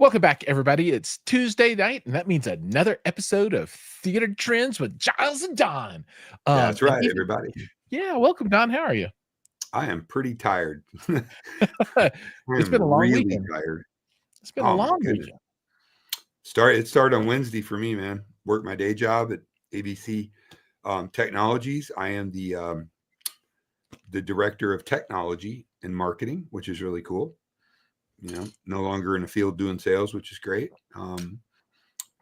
Welcome back, everybody. It's Tuesday night, and that means another episode of Theater Trends with Giles and Don. That's right, everybody. Yeah, welcome, Don. How are you? I am pretty tired. It's been a long really weekend. tired. It's been a long weekend. It started on Wednesday for me, man. Worked my day job at ABC Technologies. I am the director of technology and marketing, which is really cool. You know, no longer in the field doing sales, which is great.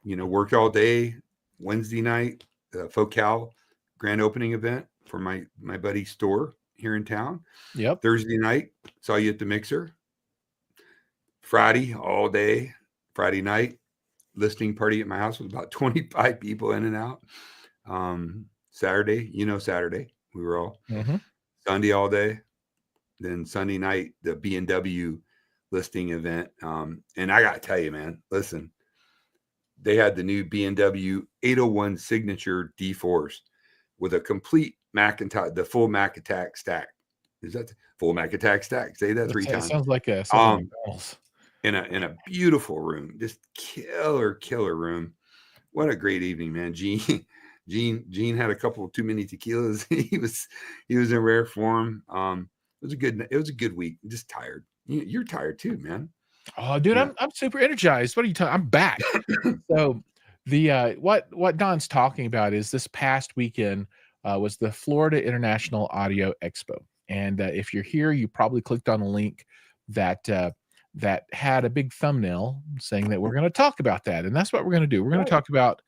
Worked all day. Wednesday night, Focal grand opening event for my buddy's store here in town. Yep. Thursday night, saw you at the Mixer. Friday, all day. Friday night, listening party at my house with about 25 people in and out. Saturday, Saturday, we were all. Sunday all day. Then Sunday night, the B&W listing event. And I got to tell you, man, listen, they had the new B&W 801 signature D4s with a complete Macintosh, the full Mac Attack stack. Is that the full Mac Attack stack? Say that three times. Sounds like a in a beautiful room, just killer room. What a great evening, man. Gene had a couple too many tequilas. he was in rare form. It was a good week. Just tired. You're tired too, man. Oh, dude, yeah. I'm super energized. What are you talking? I'm back. So the what Don's talking about is this past weekend was the Florida International Audio Expo. And if you're here, you probably clicked on a link that had a big thumbnail saying that we're going to talk about that. And that's what we're going to do. We're going to talk about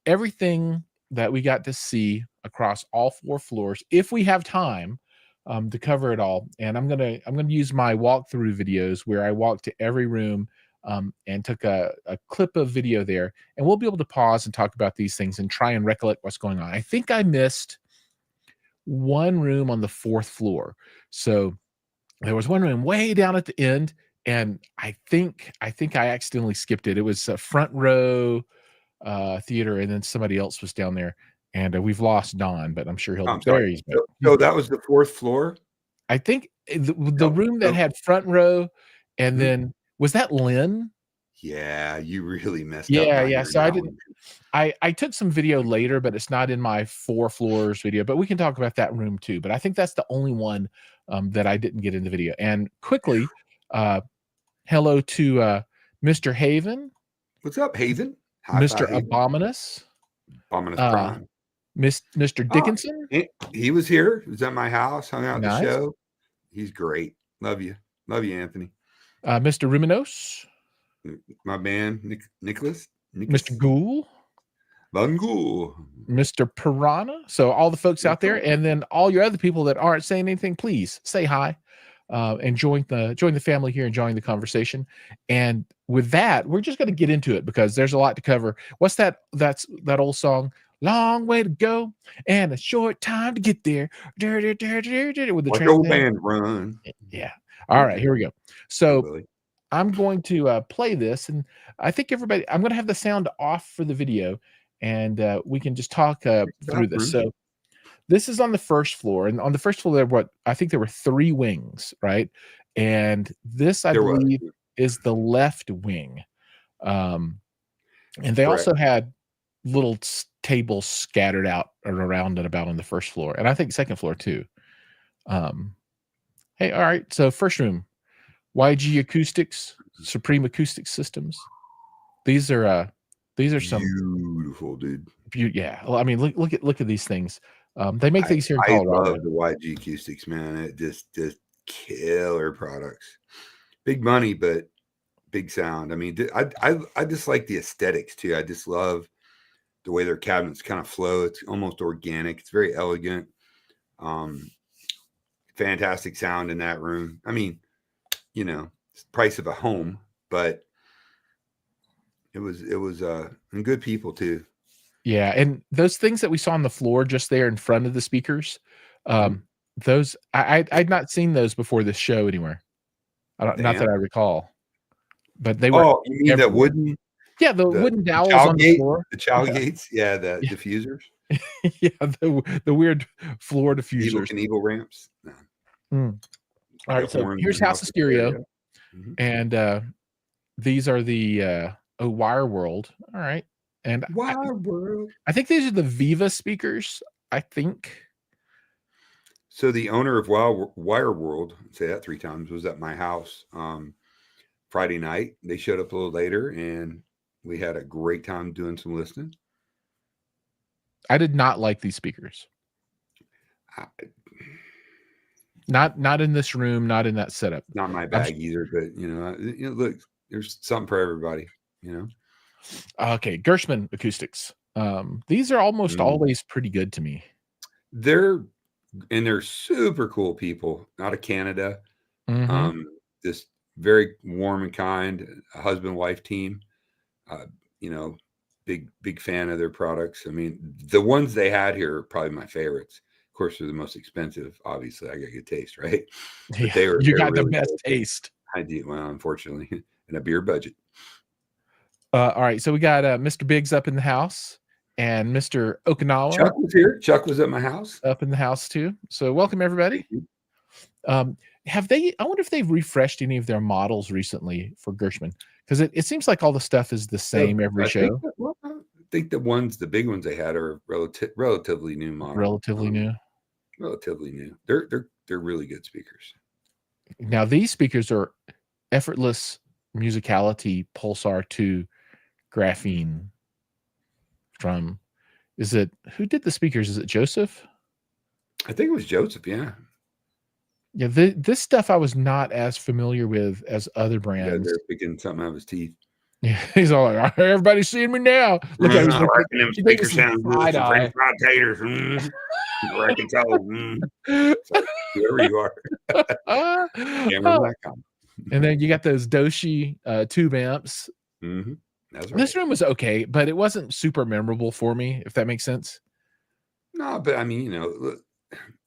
everything that we got to see across all 4 floors, if we have time to cover it all. And I'm gonna use my walkthrough videos where I walked to every room and took a clip of video there, and we'll be able to pause and talk about these things and try and recollect what's going on. I think I missed one room on the 4th floor. So there was one room way down at the end, and I think I accidentally skipped it. It was a front row theater, and then somebody else was down there. And we've lost Don, but I'm sure he'll be there. So that was the 4th floor? I think the room that had front row, and then was that Lynn? Yeah, you really messed up. Yeah. So I took some video later, but it's not in my 4 floors video. But we can talk about that room too. But I think that's the only one that I didn't get in the video. And quickly, hello to Mr. Haven. What's up, Haven? Mr. Abominus. Abominus Prime. Mr. Dickinson. He was here. He was at my house, hung out at the show. He's great. Love you, Anthony. Mr. Ruminos. My man, Nicholas. Mr. Ghoul. Ghoul. Mr. Piranha. So all the folks out there, and then all your other people that aren't saying anything, please say hi. And join the family here and join the conversation. And with that, we're just going to get into it because there's a lot to cover. What's that? That's that old song, "Long way to go and a short time to get there." With the old band run. Yeah. All right, here we go. So I'm going to play this, and I think everybody. I'm going to have the sound off for the video, and we can just talk through this. So. This is on the 1st floor, and on the 1st floor, I think there were 3 wings, right? And this, I believe, is the left wing. And they also had little tables scattered out around and about on the 1st floor, and I think 2nd floor too. Hey, all right. So 1st room, YG Acoustics, Supreme Acoustic Systems. These are some beautiful, dude. Yeah. Well, I mean, look at these things. They make things here in I Colorado. love the YG Acoustics, man. It just killer products. Big money, but big sound. I mean, I just like the aesthetics too. I just love the way their cabinets kind of flow. It's almost organic. It's very elegant. Fantastic sound in that room. I mean, it's the price of a home, but it was and good people too. Yeah, and those things that we saw on the floor just there in front of the speakers, those I'd not seen those before this show anywhere. Not that I recall, but they were. Oh, you mean that wooden? Yeah, the wooden dowels on the floor. The chow gates, the diffusers. Yeah, the weird floor diffusers. Evil ramps. No. All right, so here's House of Stereo, and these are the Wire World. All right. And Wild world. I think these are the Viva speakers, I think. So the owner of Wire World, say that 3 times, was at my house Friday night. They showed up a little later, and we had a great time doing some listening. I did not like these speakers. I, Not in this room, not in that setup. not my bag either, but look, there's something for everybody. Okay, Gershman acoustics. These are almost always pretty good to me. They're super cool people out of Canada. Just very warm and kind, a husband-wife team. Big fan of their products. I mean, the ones they had here are probably my favorites. Of course, they're the most expensive. Obviously, I got good taste, right? Yeah, but you got the best taste. I do. Well, unfortunately, in a beer budget. All right, so we got Mr. Biggs up in the house, and Mr. Okinawa. Chuck was here. Chuck was at my house. Up in the house too. So welcome everybody. Have they? I wonder if they've refreshed any of their models recently for Gershman, because it seems like all the stuff is the same every show. I think the big ones they had are relatively new models. Relatively new. Relatively new. They're really good speakers. Now these speakers are effortless musicality Pulsar 2 graphene from. Who did the speakers? Is it Joseph? I think it was Joseph. Yeah. Yeah, this stuff I was not as familiar with as other brands. Yeah, they're picking something out of his teeth. Yeah, he's all like, everybody's seeing me now. Look at him. Them speaker sounds good. Some French fried taters. I can tell. So, whoever you are. Can't remember that comment. And then you got those Doshi tube amps. Mm-hmm. That's right. This room was okay, but it wasn't super memorable for me, if that makes sense. No, but I mean, look,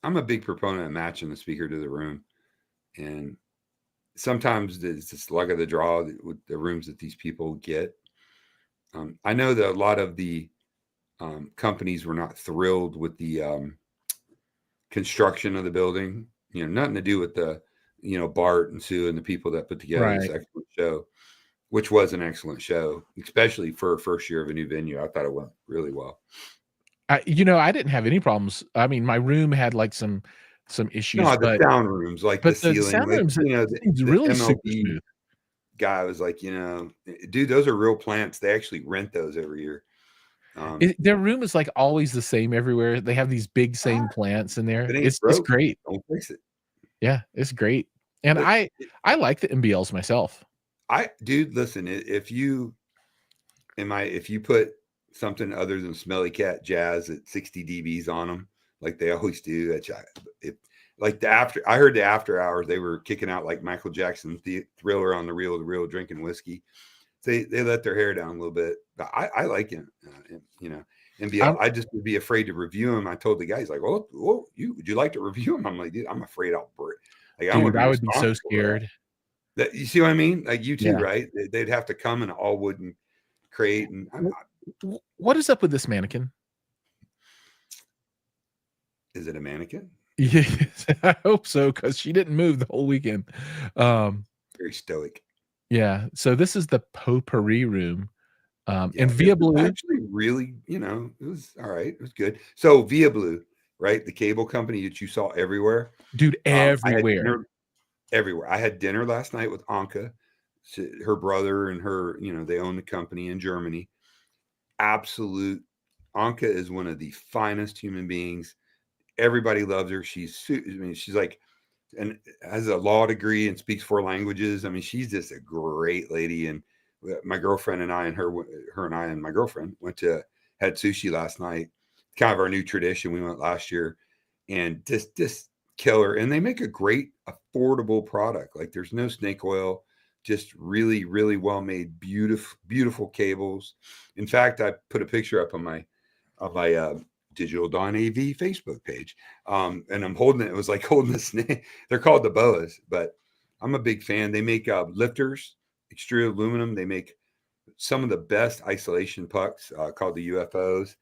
I'm a big proponent of matching the speaker to the room, and sometimes it's just luck of the draw with the rooms that these people get. I know that a lot of the companies were not thrilled with the construction of the building. Nothing to do with the Bart and Sue and the people that put together this excellent show, which was an excellent show, especially for a first year of a new venue. I thought it went really well. I didn't have any problems. I mean, my room had like some issues. No, the sound rooms, like the ceiling, sound rooms, the really MLB super smooth. Guy was like, dude, those are real plants. They actually rent those every year. Their room is like always the same everywhere. They have these big same plants in there. It's great. Don't fix it. Yeah, it's great. And I like the MBLs myself. Dude, listen, if you put something other than Smelly Cat Jazz at 60 dBs on them, like they always do, I heard the after hours, they were kicking out like Michael Jackson, the Thriller on the real drinking whiskey. They let their hair down a little bit, but I like him, MBL. I just would be afraid to review him. I told the guy, he's like, "Well, would you like to review him?" I'm like, "Dude, I'm afraid I'll break." Like, I would be so scared. That you see what I mean? Like you too, right? They'd have to come in all wooden crate. And what is up with this mannequin? Is it a mannequin? Yes, I hope so, because she didn't move the whole weekend. Very stoic. Yeah. So this is the potpourri room. And Via Blue actually really, it was all right. It was good. So Via Blue, right? The cable company that you saw everywhere. Dude, everywhere. Everywhere. I had dinner last night with Anka, her brother, and her, they own the company in Germany. Absolute. Anka is one of the finest human beings. Everybody loves her. She's like, and has a law degree and speaks 4 languages. I mean, she's just a great lady. And my girlfriend and I, and her and I and my girlfriend had sushi last night. Kind of our new tradition. We went last year, and just killer. And they make a great affordable product. Like there's no snake oil, just really, really well made, beautiful cables. In fact, I put a picture up on my Digital Dawn AV Facebook page. And I'm holding it. It was like holding a snake. They're called the boas, but I'm a big fan. They make lifters, extruded aluminum. They make some of the best isolation pucks called the UFOs,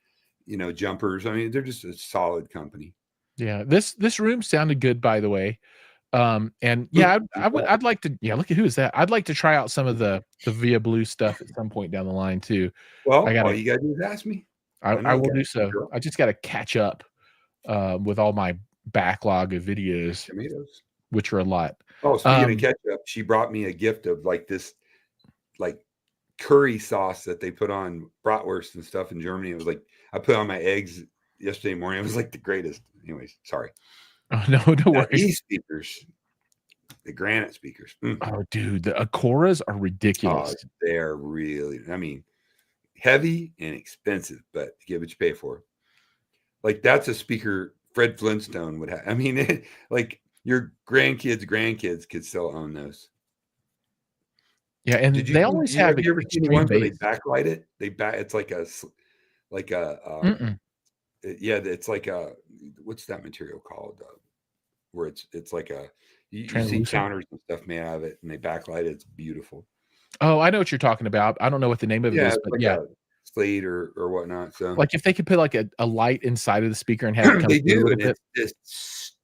jumpers. I mean, they're just a solid company. Yeah. This room sounded good, by the way. And yeah, I'd like to, yeah, look at who is that? I'd like to try out some of the Via Blue stuff at some point down the line too. Well, all you gotta do is ask me. I I know a will guy. do so. I just got to catch up with all my backlog of videos, Tomatoes. which are a lot. Oh, speaking of ketchup, she brought me a gift of like this, like curry sauce that they put on bratwurst and stuff in Germany. It was like I put on my eggs yesterday morning. It was like the greatest. Anyways, sorry. Oh, no Now, worries. these speakers, the granite speakers. Oh, dude, the Acoras are ridiculous. Oh, they're really, I mean, heavy and expensive, but you get what you pay for. Like that's a speaker Fred Flintstone would have. I mean, like your grandkids could still own those. Yeah, and Did you they always have you ever seen the extreme ones where they bass. backlight it? It's like a yeah, it's like a what's that material called? Where it's like a you see Translucent? counters and stuff made out of it, and they backlight it. It's beautiful. Oh, I know what you're talking about. I don't know what the name of it Yeah, is, it's but like yeah, a slate or whatnot. So like if they could put like a light inside of the speaker and have it come they through a do, little and bit, it's just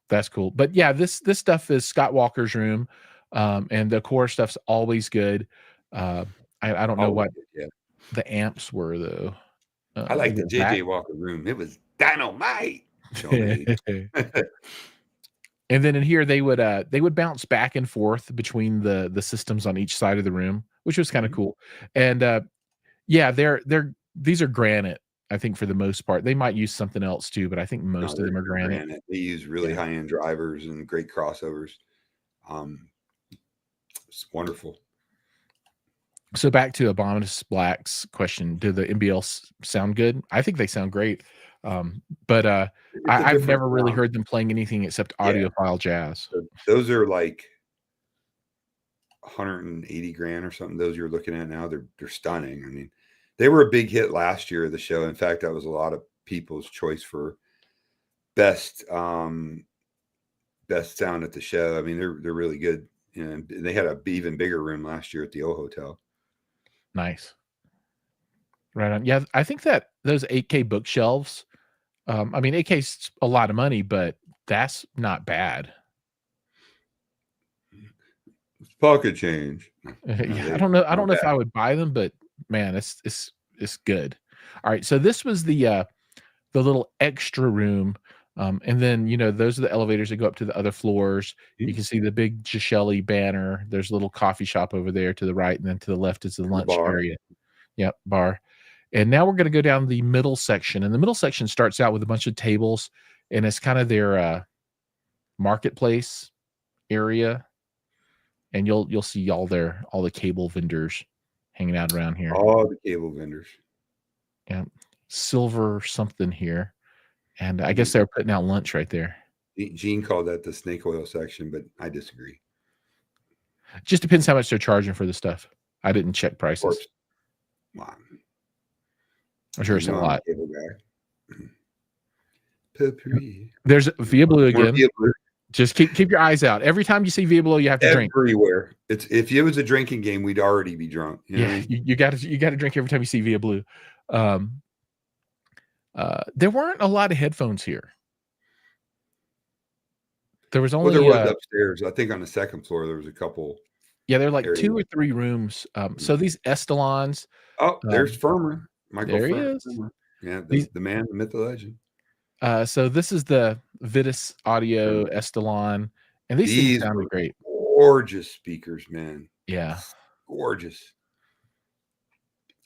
that's cool. But yeah, this stuff is Scott Walker's room, and the core stuff's always good. I don't know always what good, yeah. the amps were though. I like the Either that JJ Walker room. It was dynamite. Showing age. And then in here they would bounce back and forth between the systems on each side of the room, which was kind of cool. And yeah, these are granite, I think, for the most part. They might use something else too, but I think most of them are granite. They use really Yeah. high-end drivers and great crossovers. It's wonderful. So back to Abominous Black's question: do the MBLs sound good? I think they sound great, but I've never really heard them playing anything except audiophile jazz. So those are like 180 grand or something. Those you're looking at now, they're stunning. I mean, they were a big hit last year of the show. In fact, that was a lot of people's choice for best best sound at the show. I mean, they're really good, and they had a even bigger room last year at the O Hotel. Nice. Right on. Yeah, I think that those 8K bookshelves, I mean, 8K's a lot of money, but that's not bad. It's pocket change. Yeah, I don't know if I would buy them, but man, it's good. All right, so this was the little extra room. And then, those are the elevators that go up to the other floors. You can see the big Gishelli banner. There's a little coffee shop over there to the right, and then to the left is the lunch area. Yep, bar. And now we're going to go down the middle section. And the middle section starts out with a bunch of tables, and it's kind of their marketplace area. And you'll see all the cable vendors hanging out around here. All the cable vendors. Yeah, silver something here. And I guess they're putting out lunch right there. Gene called that the snake oil section, but I disagree. Just depends how much they're charging for the stuff. I didn't check prices. Wow. I'm sure it's a lot. There's Via Blue again. Via Blue. Just keep your eyes out. Every time you see Via Blue, you have to drink. Everywhere. If it was a drinking game, we'd already be drunk. You got to drink every time you see Via Blue. There weren't a lot of headphones here. There was only there was upstairs. I think on the second floor there was a couple. Yeah, they're like 2 or 3 rooms. So these Estelons. Oh, there's Firmer. Michael there he is. Firmer. Yeah, the man, the myth, the legend. So this is the Vitis Audio Estelon, and these things sounded great. Gorgeous speakers, man. Yeah, gorgeous.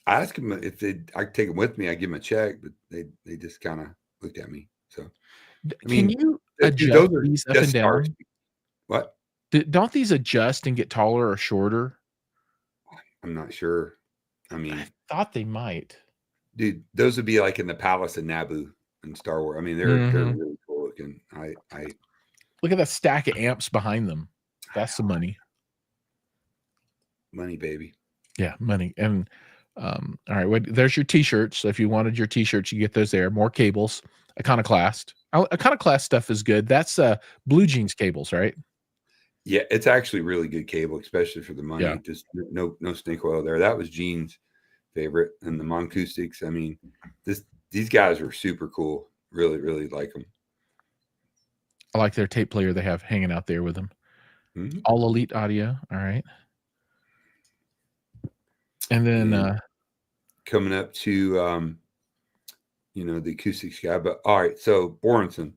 I asked them if I take them with me. I give them a check, but they just kind of looked at me. So, can you adjust these up and down? What? Don't these adjust and get taller or shorter? I'm not sure. I mean, I thought they might. Dude, those would be like in the Palace of Naboo in Star Wars. I mean, they're really cool looking. I look at that stack of amps behind them. That's the money. Money, baby. Yeah, money. And all right, there's your t-shirts. So if you wanted your t-shirts, you get those there. More cables. Iconoclast. Iconoclast stuff is good. That's Blue Jeans cables, right? Yeah, it's actually really good cable, especially for the money. Yeah. Just no snake oil there. That was Gene's favorite. And the Monacoustics. I mean, these guys were super cool. Really, really like them. I like their tape player they have hanging out there with them. Mhm. All Elite audio. All right. And then coming up to the acoustics guy. But all right, so Borenson,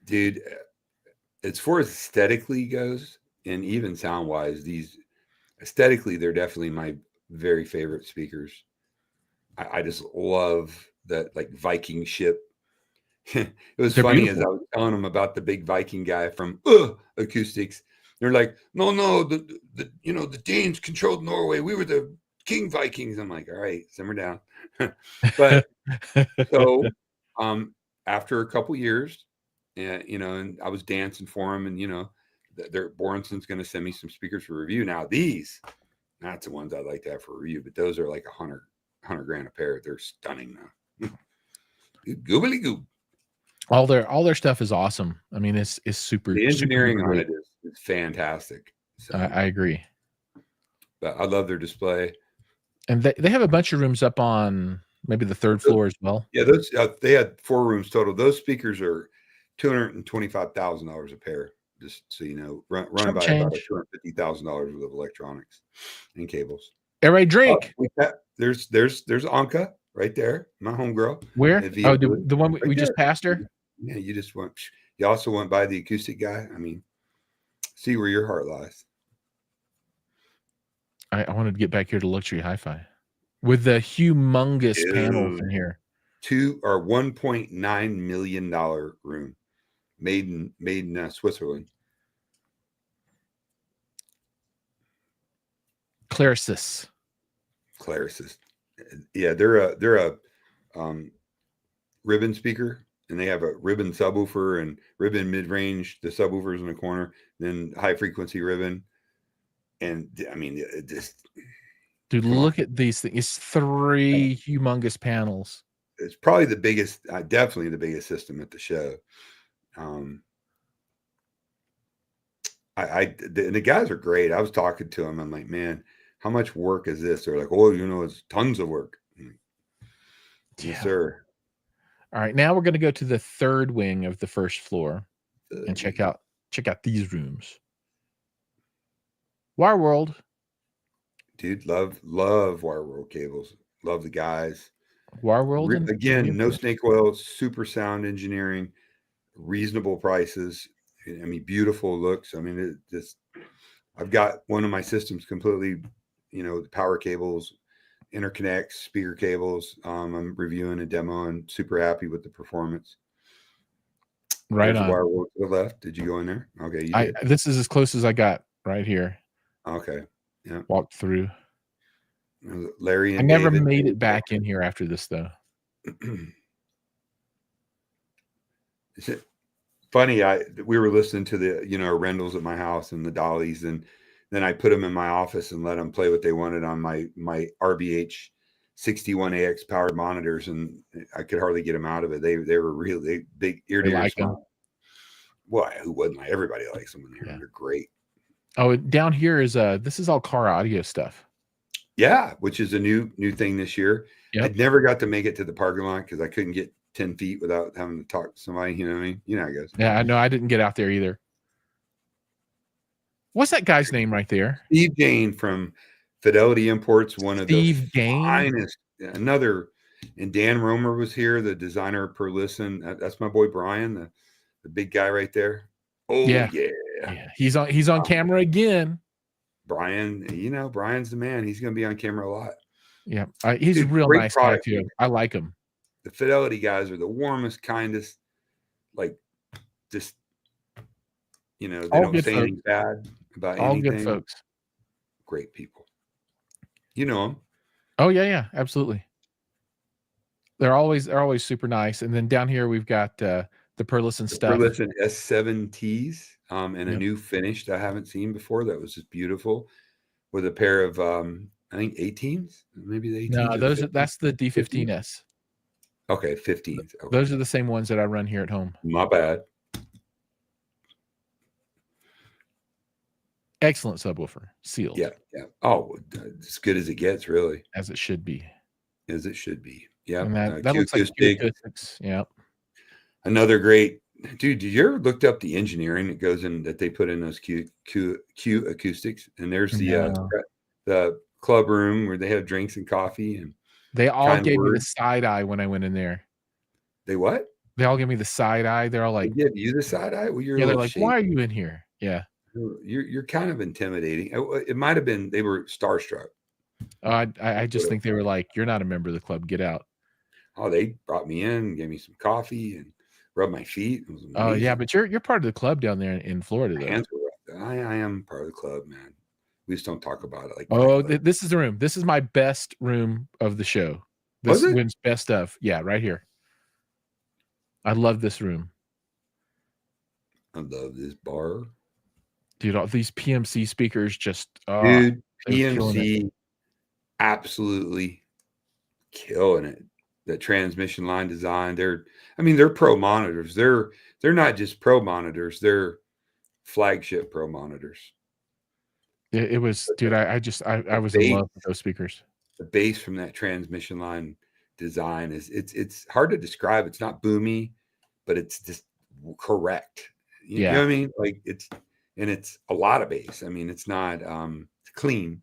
dude, as far as aesthetically goes, and even sound wise, these aesthetically, they're definitely my very favorite speakers. I just love that like Viking ship. It was they're funny as beautiful. I was telling them about the big Viking guy from Acoustics. They're like, no, the Danes controlled Norway. We were the King Vikings. I'm like, all right, simmer down. But so after a couple years, and I was dancing for him, and Borenson's going to send me some speakers for review. Now that's the ones I'd like to have for review, but those are like $100 grand a pair. They're stunning now. Goobly goob. All their stuff is awesome. I mean, it's super. The engineering super on great. it is fantastic. So, I agree. but I love their display. And they have a bunch of rooms up on maybe the third floor as well. Yeah, those they had 4 rooms total. Those speakers are $225,000 a pair. Just so you know, run by about $250,000 worth of electronics and cables. Everybody drink. There's Anka right there, my homegirl. Where? Oh, the one we just passed her. Yeah, you also went by the acoustic guy. I mean, see where your heart lies. I wanted to get back here to Luxury Hi-Fi with the humongous panels in here. $1.9 million room, made in Switzerland. Clarisis. Yeah, they're a ribbon speaker, and they have a ribbon subwoofer and ribbon mid-range. The subwoofers in the corner, then high frequency ribbon. And I mean, it just, dude, look at these things. It's 3 humongous panels. It's probably the biggest, definitely the biggest system at the show. The guys are great. I was talking to them. I'm like, man, how much work is this? They're like, oh, it's tons of work. Yes, sir. All right, now we're going to go to the third wing of the first floor and check out these rooms. Wire World. Dude, love Wire World cables. Love the guys. Wire World again, no snake oil, super sound engineering, reasonable prices. I mean, beautiful looks. I mean, I've got one of my systems completely, the power cables, interconnects, speaker cables. I'm reviewing a demo and super happy with the performance. Right. There's on. Wire World to the left. Did you go in there? Okay, you did. This is as close as I got right here. Okay. Yeah. Walked through. Larry and I never David made it back in here after this though. Is it funny? We were listening to the Rendels at my house and the Dollies, and then I put them in my office and let them play what they wanted on my RBH 61AX powered monitors, and I could hardly get them out of it. They were really big ear to ear. Well, who wouldn't? Everybody likes them in here. Yeah. They're great. Oh, down here is this is all car audio stuff. Yeah, which is a new thing this year. Yep. I never got to make it to the parking lot because I couldn't get 10 feet without having to talk to somebody. You know what I mean? I guess. Yeah, I know. I didn't get out there either. What's that guy's name right there? Steve Gain from Fidelity Imports, one of the finest. Another, and Dan Romer was here, the designer per listen. That's my boy Brian, the big guy right there. Oh yeah. He's on camera again. Brian, Brian's the man. He's going to be on camera a lot. Yeah, he's a real nice guy too. I like him. The Fidelity guys are the warmest, kindest. Like, just they don't say anything bad about anything. All good folks. Great people. You know them. Oh yeah, absolutely. They're always super nice. And then down here we've got the Perlison stuff. Perlison S7Ts. And a new finish that I haven't seen before. That was just beautiful, with a pair of I think 18s, maybe the 18s. No, that's the D15S. Okay, 15s. Okay. Those are the same ones that I run here at home. My bad. Excellent subwoofer, sealed. Yeah. Oh, as good as it gets, really. As it should be. As it should be. Yeah. And that looks like acoustics. Yeah. Another great Dude, did you ever looked up the engineering that goes in that they put in those Q acoustics? And there's No. the club room where they have drinks and coffee and They all kind gave me the words. side eye when I went in there. They what? They all gave me the side eye. They're all They like, give you the side eye? Well, you're a yeah, they're little like, shady. "Why are you in here?" Yeah. You're kind of intimidating. It might have been they were starstruck. I just think they were like, "You're not a member of the club. Get out." Oh, they brought me in, gave me some coffee, and rubbed my feet. It was Oh, yeah, amazing. but you're part of the club down there in Florida, My though. hands were rough. I am part of the club, man. We just don't talk about it like Fight Oh, Club. this is the room. This is my best room of the show. Was This it? wins best of. Yeah, right here. I love this room. I love this bar. Dude, all these PMC speakers just, Dude, they were killing it. PMC absolutely killing it. The transmission line design. They're pro monitors. They're not just pro monitors, they're flagship pro monitors. It was, dude, I was in Bass, love with those speakers. the bass from that transmission line design it's hard to describe. It's not boomy, but it's just correct. You know Yeah. what I mean? Like it's a lot of bass. I mean, it's not clean.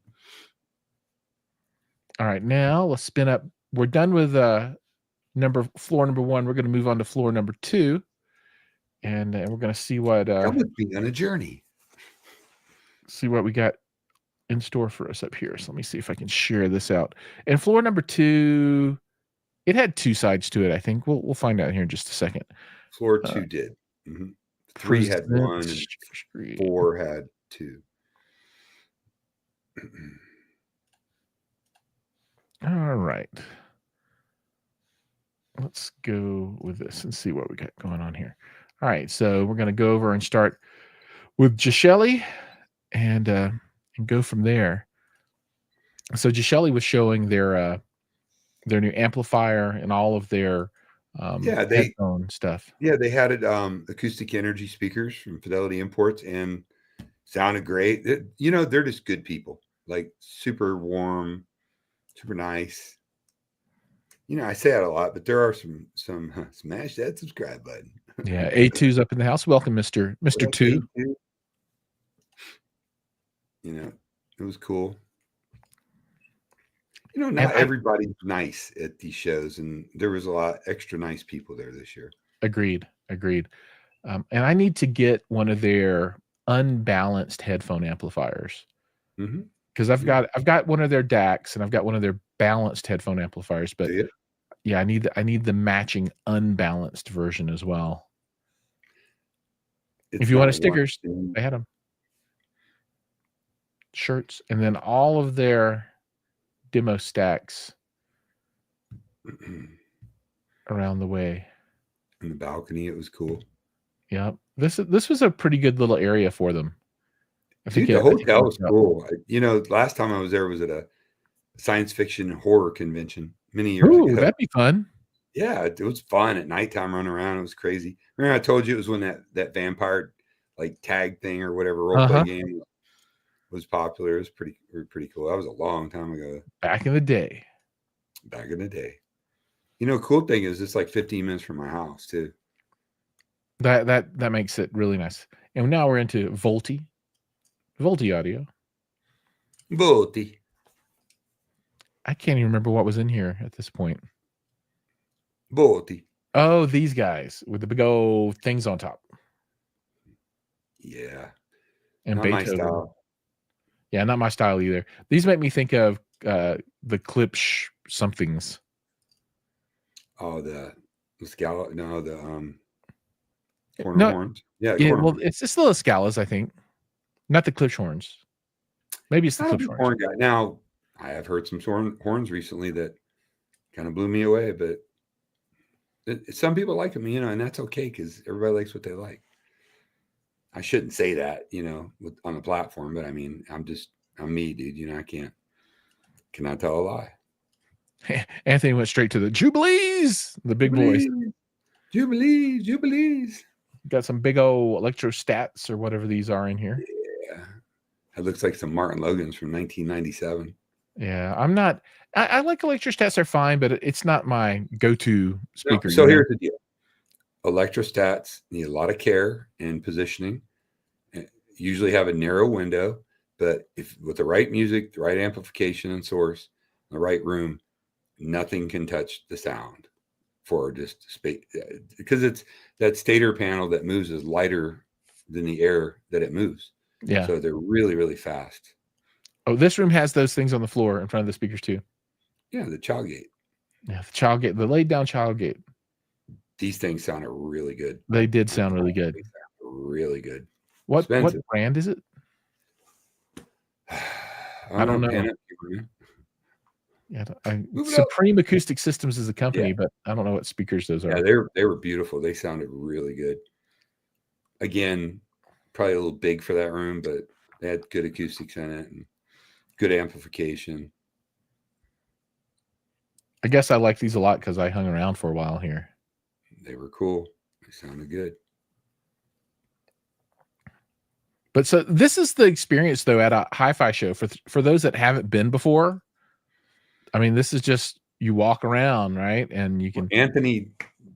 All right, now let's spin up. We're done with floor number 1. We're gonna move on to floor number 2, and we're gonna see what Come with me on a journey. we got in store for us up here. So let me see if I can share this out. And floor number 2, it had 2 sides to it, I think. We'll find out here in just a second. Floor 2 did. 3 had 1 and 4 had 2. All right. Let's go with this and see what we got going on here. All right, so we're going to go over and start with Jiles and go from there. So Jiles was showing their new amplifier and all of their headphone stuff. Yeah, they had it acoustic energy speakers from Fidelity Imports and sounded great. They're just good people, like super warm, super nice. I say that a lot, but there are some smash that subscribe button. Yeah, A2's up in the house. Welcome, Mr. 2. It was cool. Not everybody's nice at these shows, and there was a lot extra nice people there this year. Agreed. And I need to get one of their unbalanced headphone amplifiers. Because I've got one of their DACs and I've got one of their balanced headphone amplifiers, but yeah, I need the matching unbalanced version as well. If you want stickers, they had them. Shirts, and then all of their demo stacks around the way. In the balcony, it was cool. Yeah, this was a pretty good little area for them. Dude, the hotel was cool. Last time I was there was at a science fiction horror convention many years ago. That'd be fun. Yeah, it was fun at nighttime running around. It was crazy. Remember I told you it was when that vampire like tag thing or whatever role play game was popular. It was pretty cool. That was a long time ago. Back in the day. Cool thing is it's like 15 minutes from my house too. That makes it really nice. And now we're into Volti audio. Volti. I can't even remember what was in here at this point. Volti. Oh, these guys with the big old things on top. Yeah. And not Beethoven. My style. Yeah, not my style either. These make me think of the Klipsch somethings. Oh, the Scala. No, the horns. Yeah. Well, it's just the Scalas, I think. Not the Klipsch horns. Maybe it's the Klipsch horns. Horn guy. Now, I have heard some horns recently that kind of blew me away, but some people like them, and that's okay because everybody likes what they like. I shouldn't say that, on the platform, but I mean, I'm me, dude. I cannot tell a lie. Anthony went straight to the Jubilees, the big boys. Jubilees. Got some big old electrostats or whatever these are in here. Yeah. It looks like some Martin Logans from 1997. Yeah, I like electrostats, are fine, but it's not my go-to speaker. So here's the deal. electrostats need a lot of care and positioning. Usually have a narrow window, but if with the right music, the right amplification and source, the right room, nothing can touch the sound for just space, because it's that stator panel that moves is lighter than the air that it moves. Yeah. So they're really, really fast. Oh, this room has those things on the floor in front of the speakers too. Yeah, the child gate. Yeah, the child gate, the laid down child gate. These things sounded really good. They did sound really good. They sound really good. What Expensive. brand is it? I don't know. Yeah, Supreme Acoustic Systems is a company, but I don't know what speakers those are. Yeah, they were beautiful. They sounded really good. Again, probably a little big for that room, but they had good acoustics in it and good amplification. I guess I like these a lot because I hung around for a while here. They were cool. They sounded good. But so this is the experience though at a hi-fi show for those that haven't been before. I mean, this is just you walk around, right? And you can Anthony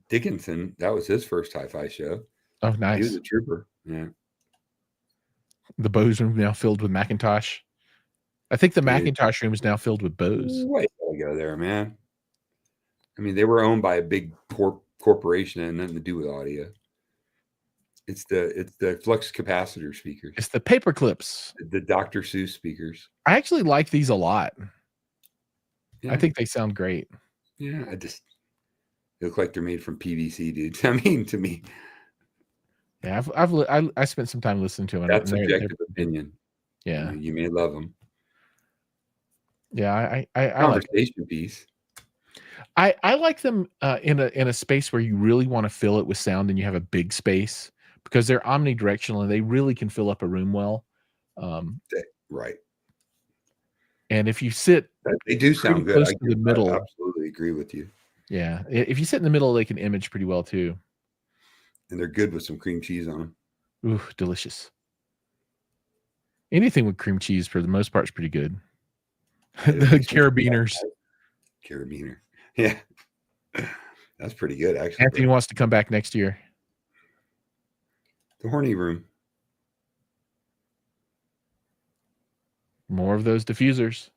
Dickinson, that was his first hi-fi show. Oh, nice. He was a trooper. Yeah. The Bose room now filled with Macintosh. I think the Macintosh room is now filled with Bose. Way to go there, man. I mean, they were owned by a big corporation and nothing to do with audio. It's the flux capacitor speakers. It's the paper clips. The Dr. Seuss speakers. I actually like these a lot. Yeah. I think they sound great. Yeah, they look like they're made from PVC, dude. I mean, to me. Yeah, I spent some time listening to them. That's subjective opinion. Yeah, you may love them. Yeah, I conversation like piece. I like them in a space where you really want to fill it with sound and you have a big space because they're omnidirectional and they really can fill up a room well. Right. And if you sit, they do sound good. Close to the middle. I absolutely agree with you. Yeah, if you sit in the middle, they can image pretty well too. And they're good with some cream cheese on them. Ooh, delicious. Anything with cream cheese for the most part is pretty good. The carabiners. Carabiner. Yeah. That's pretty good, actually. Anthony wants to come back next year. The horny room. More of those diffusers.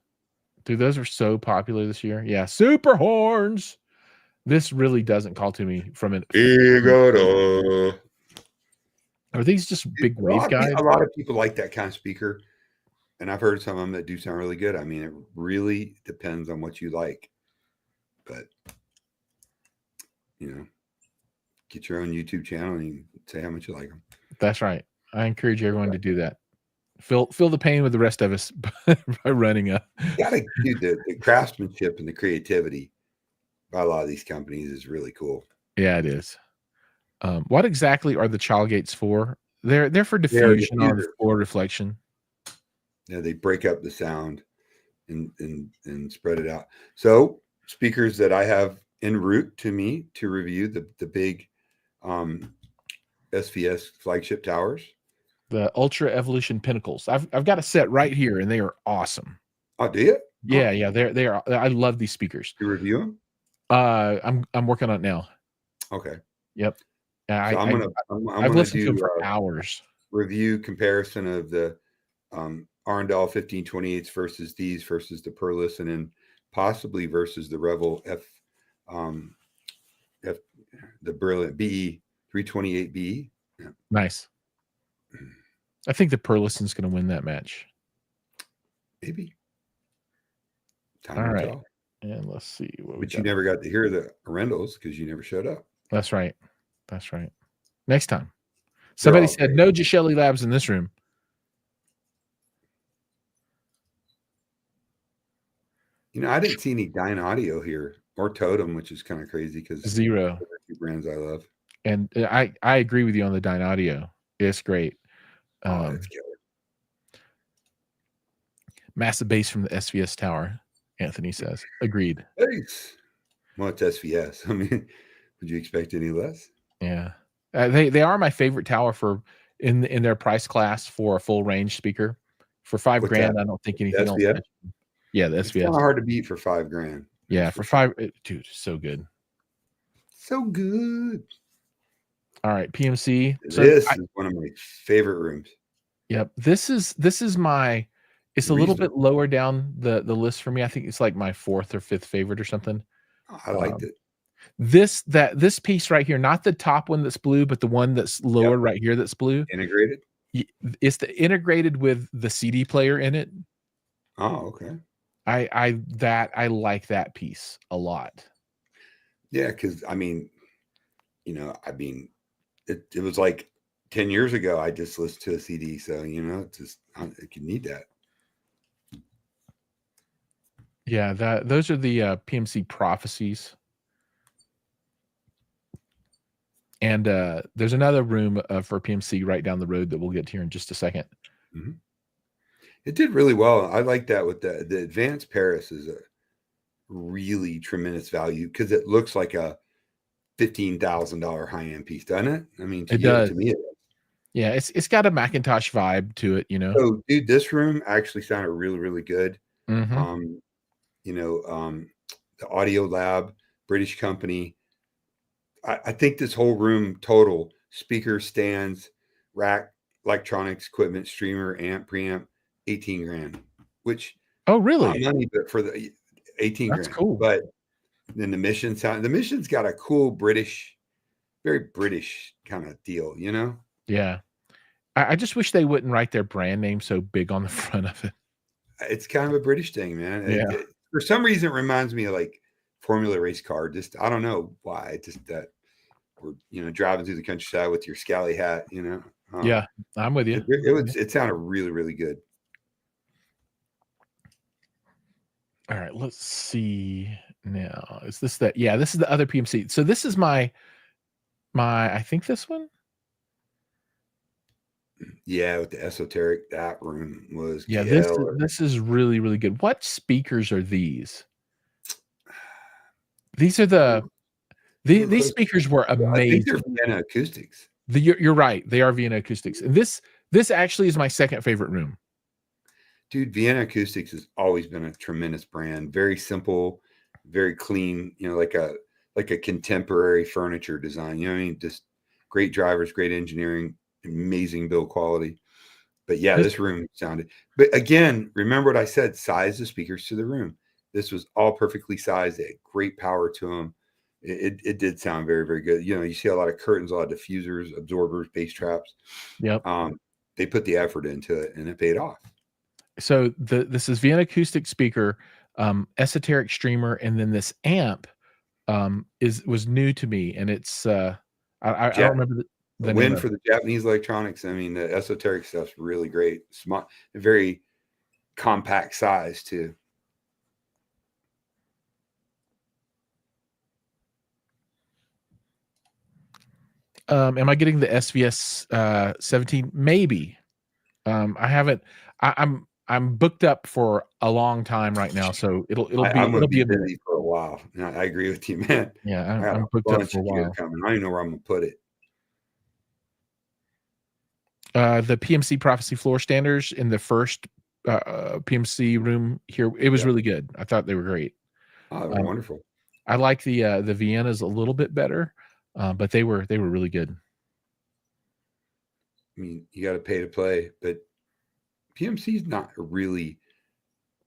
Dude, those are so popular this year. Yeah, super horns. This really doesn't call to me from an. Are these just big wave guides? A lot of people like that kind of speaker. And I've heard some of them that do sound really good. I mean, it really depends on what you like. But, get your own YouTube channel and you can say how much you like them. That's right. I encourage everyone to do that. Feel the pain with the rest of us by running up. You gotta do the craftsmanship and the creativity by a lot of these companies is really cool. Yeah, it is. What exactly are the child gates for? They're for diffusion on floor reflection. Yeah, they break up the sound and spread it out. So speakers that I have en route to me to review the big SVS flagship towers. The Ultra Evolution Pinnacles. I've got a set right here, and they are awesome. Oh, do you? Yeah, yeah. They are. I love these speakers. You review them? I'm working on it now. Okay. Yep. So I'm I've listened to them for hours. Review comparison of the Arendal 1528s versus these versus the Perlis, and then possibly versus the Revel the Brilliant BE 328B. Yeah. Nice. I think the Perlison's going to win that match. Maybe. All right. And let's see. But you never got to hear the Arendals because you never showed up. That's right. That's right. Next time. Somebody said no Gishelli Labs in this room. I didn't see any Dyne Audio here or Totem, which is kind of crazy because zero brands I love. And I agree with you on the Dyne Audio. It's great. That's killer. Massive bass from the SVS tower, Anthony says. Agreed. Thanks. Well, it's SVS. I mean, would you expect any less? Yeah. They are my favorite tower for in their price class for a full range speaker. For $5,000, I don't think anything else. Yeah, the SVS. It's kind of hard to beat for $5,000. Yeah, for $5,000, dude, so good. So good. All right, PMC. So This is one of my favorite rooms. yep, this is my. It's a little bit Reasonable. lower down the list for me. I think it's like my 4th or 5th favorite or something. I liked Um, it. this piece right here, not the top one that's blue, but the one that's Yep. lower right here that's blue. Integrated. It's the integrated with the CD player in it. Oh, okay. I like that piece a lot. Yeah, because I mean, it was like 10 years ago. I just listened to a CD, so it can need that. Yeah, those are the PMC prophecies. And there's another room for PMC right down the road that we'll get to here in just a second. Mm-hmm. It did really well. I like that with the Advanced Paris is a really tremendous value because it looks like a $15,000 high end piece, doesn't it? I mean, It does. to me, Yeah, it's got a Macintosh vibe to it, So, dude, this room actually sounded really, really good. Mm-hmm. The Audio Lab, British company. I think this whole room total speakers, stands, rack, electronics, equipment, streamer, amp, preamp, 18 grand, which Oh, not really? money, but for the 18 That's grand. cool. But then the Mission's got a cool British, very British kind of deal, Yeah. I just wish they wouldn't write their brand name so big on the front of it. It's kind of a British thing, man. Yeah. For some reason, it reminds me of like Formula race car. Just I don't know why. Just that we're driving through the countryside with your scally hat. Yeah, I'm with you. It sounded really, really good. All right, let's see now. Is this that? Yeah, this is the other PMC. So this is my I think this one. Yeah, with the esoteric, that room was Yeah, killer. this is really, really good. What speakers are these? These are these speakers were I think they're amazing. Vienna Acoustics. You're right. They are Vienna Acoustics. And this actually is my second favorite room. Dude, Vienna Acoustics has always been a tremendous brand. Very simple, very clean, like a contemporary furniture design. You know what I mean? Just great drivers, great engineering, amazing build quality. But yeah, this room sounded. But again, remember what I said: size the speakers to the room. This was all perfectly sized. They had great power to them. It did sound very, very good. You see a lot of curtains, a lot of diffusers, absorbers, bass traps. Yep. They put the effort into it, and it paid off. So this is Vienna Acoustic speaker, esoteric streamer, and then this amp was new to me, and it's I don't remember the name win of for the Japanese electronics. I mean, the esoteric stuff's really great. Smart, very compact size too. Am I getting the SVS 17? Maybe. I haven't. I'm booked up for a long time right now, so it'll be a minute. busy for a while. I agree with you, man. Yeah, I got I'm a booked up bunch for a of gear while. coming. I don't even know where I'm gonna put it. The PMC Prophecy floor standers in the first PMC room here, it was really good. I thought they were great. Oh, they're wonderful. I like the Viennas a little bit better, but they were really good. I mean, you got to pay to play, but PMC is not really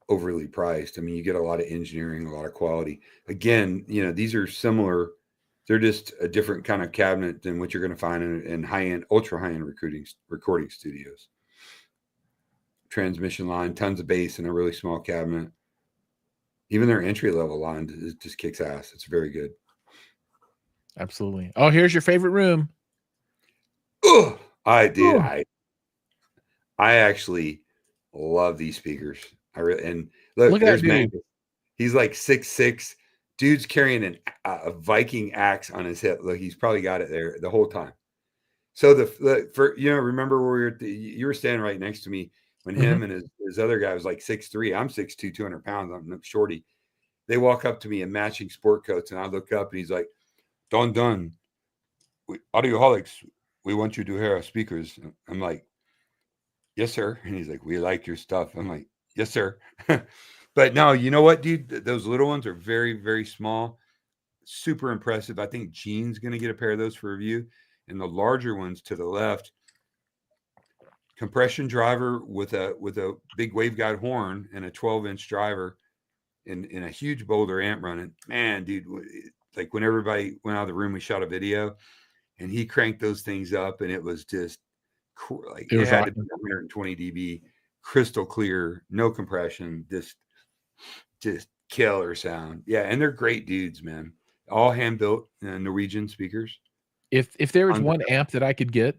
overly priced. I mean, you get a lot of engineering, a lot of quality. Again, these are similar. They're just a different kind of cabinet than what you're going to find in high-end, ultra high-end recording studios. Transmission line, tons of bass in a really small cabinet. Even their entry-level line just kicks ass. It's very good. Absolutely. Oh, here's your favorite room. Oh, I actually love these speakers. And look there's Magnus. He's like 6'6". Dude's carrying a Viking axe on his hip. Look, he's probably got it there the whole time. So remember where you were standing right next to me when him and his other guy was like 6'3". I'm 6'2", 200 pounds. I'm shorty. They walk up to me in matching sport coats, and I look up, and he's like, "Don, Audioholics, we want you to hear our speakers." I'm like, "Yes, sir." And he's like, "We like your stuff." I'm like, "Yes, sir." But no, you know what, dude? Those little ones are very, very small. Super impressive. I think Gene's going to get a pair of those for review. and the larger ones to the left, compression driver with a big waveguide horn and a 12-inch driver in a huge Boulder amp running. Man, dude, like when everybody went out of the room, we shot a video, and he cranked those things up, and it was just like It it was had to be rocking. 120 dB, crystal clear, no compression, just killer sound. Yeah, and they're great dudes, man. All hand built Norwegian speakers. If there was one amp that I could get,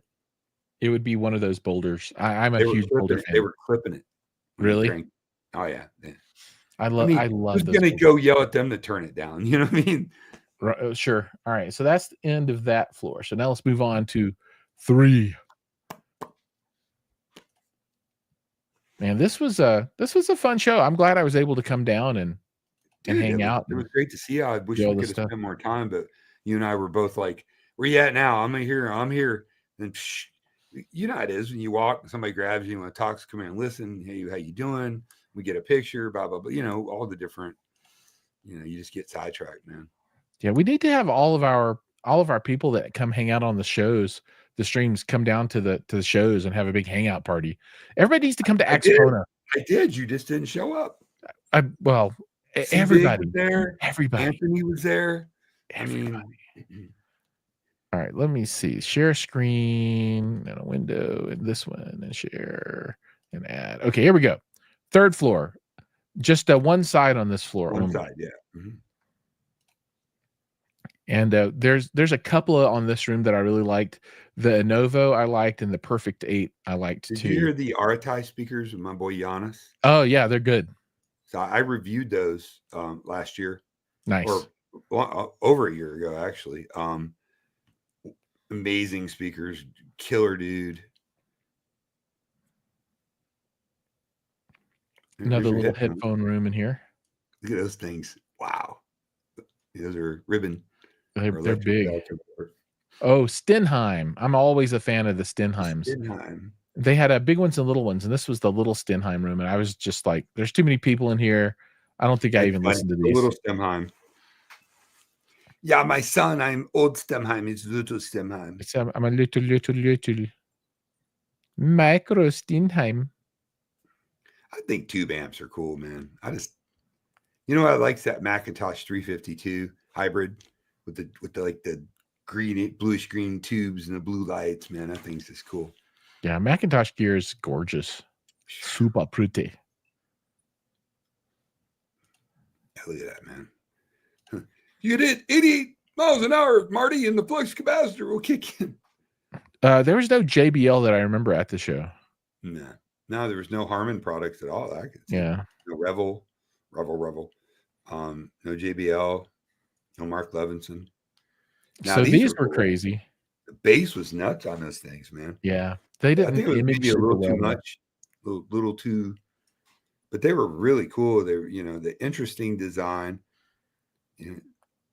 it would be one of those Boulders. I'm a huge Boulder fan. They were clipping it when you Really? cranked. Oh yeah. I I love mean, who's those gonna Boulders. go yell at them to turn it down? You know what I mean? Sure. All right. So that's the end of that floor. So now let's move on to 3. Man, this was a fun show. I'm glad I was able to come down and hang out. It was great to see you. I wish do we all this could have stuff. spent more time, but you and I were both like, "Where you at now? I'm here. I'm here." And you know how it is when you walk, somebody grabs you and want to talk, come in and listen. Hey, how you doing? We get a picture, blah blah blah. You know, all the different. You know, you just get sidetracked, man. Yeah, we need to have all of our people that come hang out on the shows, the streams, come down to the shows and have a big hangout party. Everybody needs to come to Expo. I did. You just didn't show up. Well, Everybody was there. Everybody. Anthony was there. Everybody. All right, let me see. Share screen and a window and this one and share and add. Okay, here we go. 3rd floor. Just one side on this floor. One side, yeah. Mm-hmm. And there's a couple on this room that I really liked. The Innovo I liked, and the Perfect 8 I liked too. Did you hear the Aratai speakers with my boy Giannis? Oh yeah, they're good. So I reviewed those last year. Nice. Or over a year ago, actually. Amazing speakers, killer dude. Another little headphone room in here. Look at those things. Wow. Those are ribbon. They're big. Oh, Stenheim. I'm always a fan of the Stenheims. They had big ones and little ones, and this was the little Stenheim room. And I was just like, there's too many people in here. I don't think I even listened to these. Little Stenheim. Yeah, my son, I'm old Stenheim. It's little Stenheim. I'm a little micro Stenheim. I think tube amps are cool, man. I like that Macintosh 352 hybrid with the like the green, bluish green tubes and the blue lights, man. That thing's just cool. Yeah, Macintosh gear is gorgeous. Super pretty. Look at that, man. You did 80 miles an hour, Marty, and the flux capacitor will kick in. There was no JBL that I remember at the show. No, there was no Harman products at all. I could see. Yeah. No Revel. No JBL. No Mark Levinson. Now, so these were crazy. The bass was nuts on those things, man. Yeah. They didn't. I think it was maybe a little too much. Little too. But they were really cool. They were, the interesting design.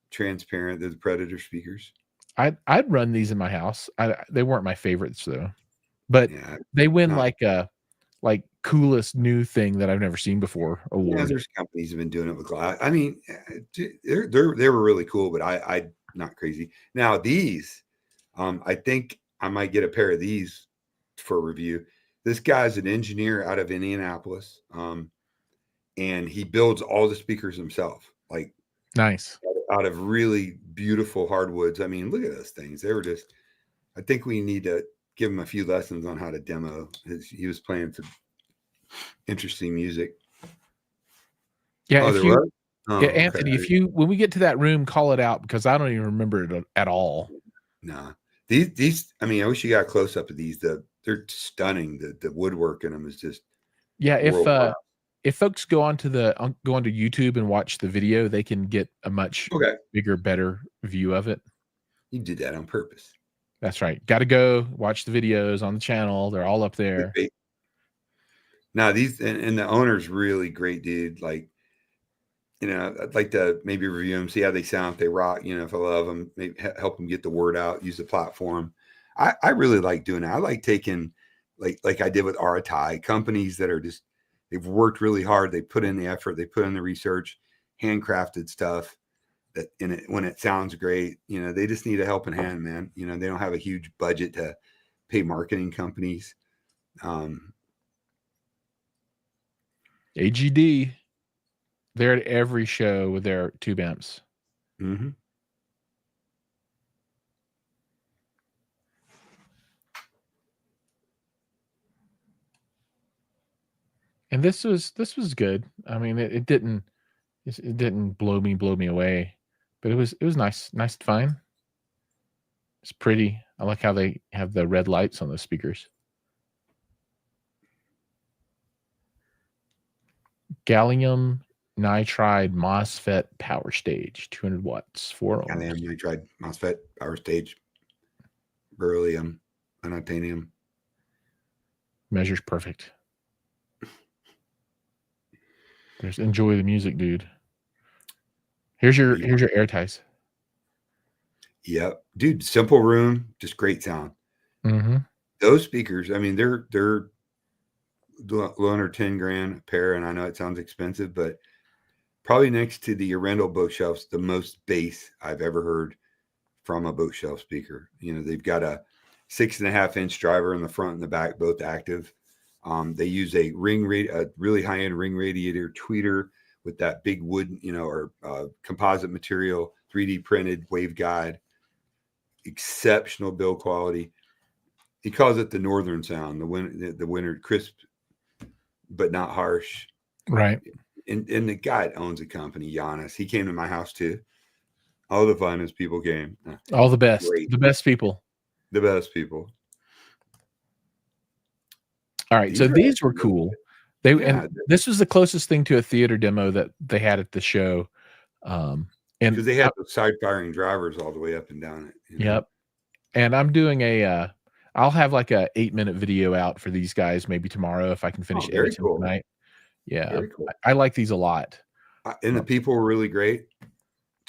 Transparent. They're the Predator speakers. I'd run these in my house. They weren't my favorites though, but they win like coolest new thing that I've never seen before award. Yeah, there's companies have been doing it with glass. I mean, they were really cool, but I not crazy. Now these, I think I might get a pair of these for review. This guy's an engineer out of Indianapolis, and he builds all the speakers himself. Like nice. Out of really beautiful hardwoods. I mean, look at those things. They were just, I think we need to give him a few lessons on how to demo. He was playing some interesting music. Yeah. Anthony, when we get to that room, call it out because I don't even remember it at all. Nah, these, I mean, I wish you got a close up of these. They're stunning. The woodwork in them is just, if folks go onto YouTube and watch the video, they can get a much bigger, better view of it. You did that on purpose. That's right. Got to go watch the videos on the channel. They're all up there. Now these and the owner's really great, dude. Like, I'd like to maybe review them, see how they sound, if they rock. If I love them, maybe help them get the word out, use the platform. I really like doing that. I like taking like I did with Aratai, companies that are just, they've worked really hard. They put in the effort. They put in the research, handcrafted stuff that in it when it sounds great. You know, they just need a helping hand, man. You know, they don't have a huge budget to pay marketing companies. AGD, they're at every show with their tube amps. Mm-hmm. And this was good. I mean, it didn't blow me away, but it was nice and fine. It's pretty. I like how they have the red lights on the speakers. Gallium nitride MOSFET power stage, 200 watts, 4 ohms. Gallium nitride MOSFET power stage, beryllium, unobtainium. Measures perfect. There's enjoy the music, dude. Here's your air ties. Yep, dude. Simple room, just great sound. Mm-hmm. Those speakers, I mean, they're under 10 grand a pair, and I know it sounds expensive, but probably next to the Arendelle bookshelves, the most bass I've ever heard from a bookshelf speaker. You know, they've got a 6.5-inch driver in the front and the back, both active. They use a really high-end ring radiator tweeter with that big wood, you know, or composite material, 3D printed waveguide, exceptional build quality. He calls it the northern sound, the winter crisp, but not harsh. Right. And the guy that owns a company, Giannis, he came to my house too. All the finest people came. All the best. Great. The best people. The best people. All right. So these were cool. And this was the closest thing to a theater demo that they had at the show. And because they had the side firing drivers all the way up and down it. You know? Yep. And I'm doing I'll have like a 8-minute video out for these guys maybe tomorrow if I can finish editing tonight. Yeah. Cool. I like these a lot. And the people were really great.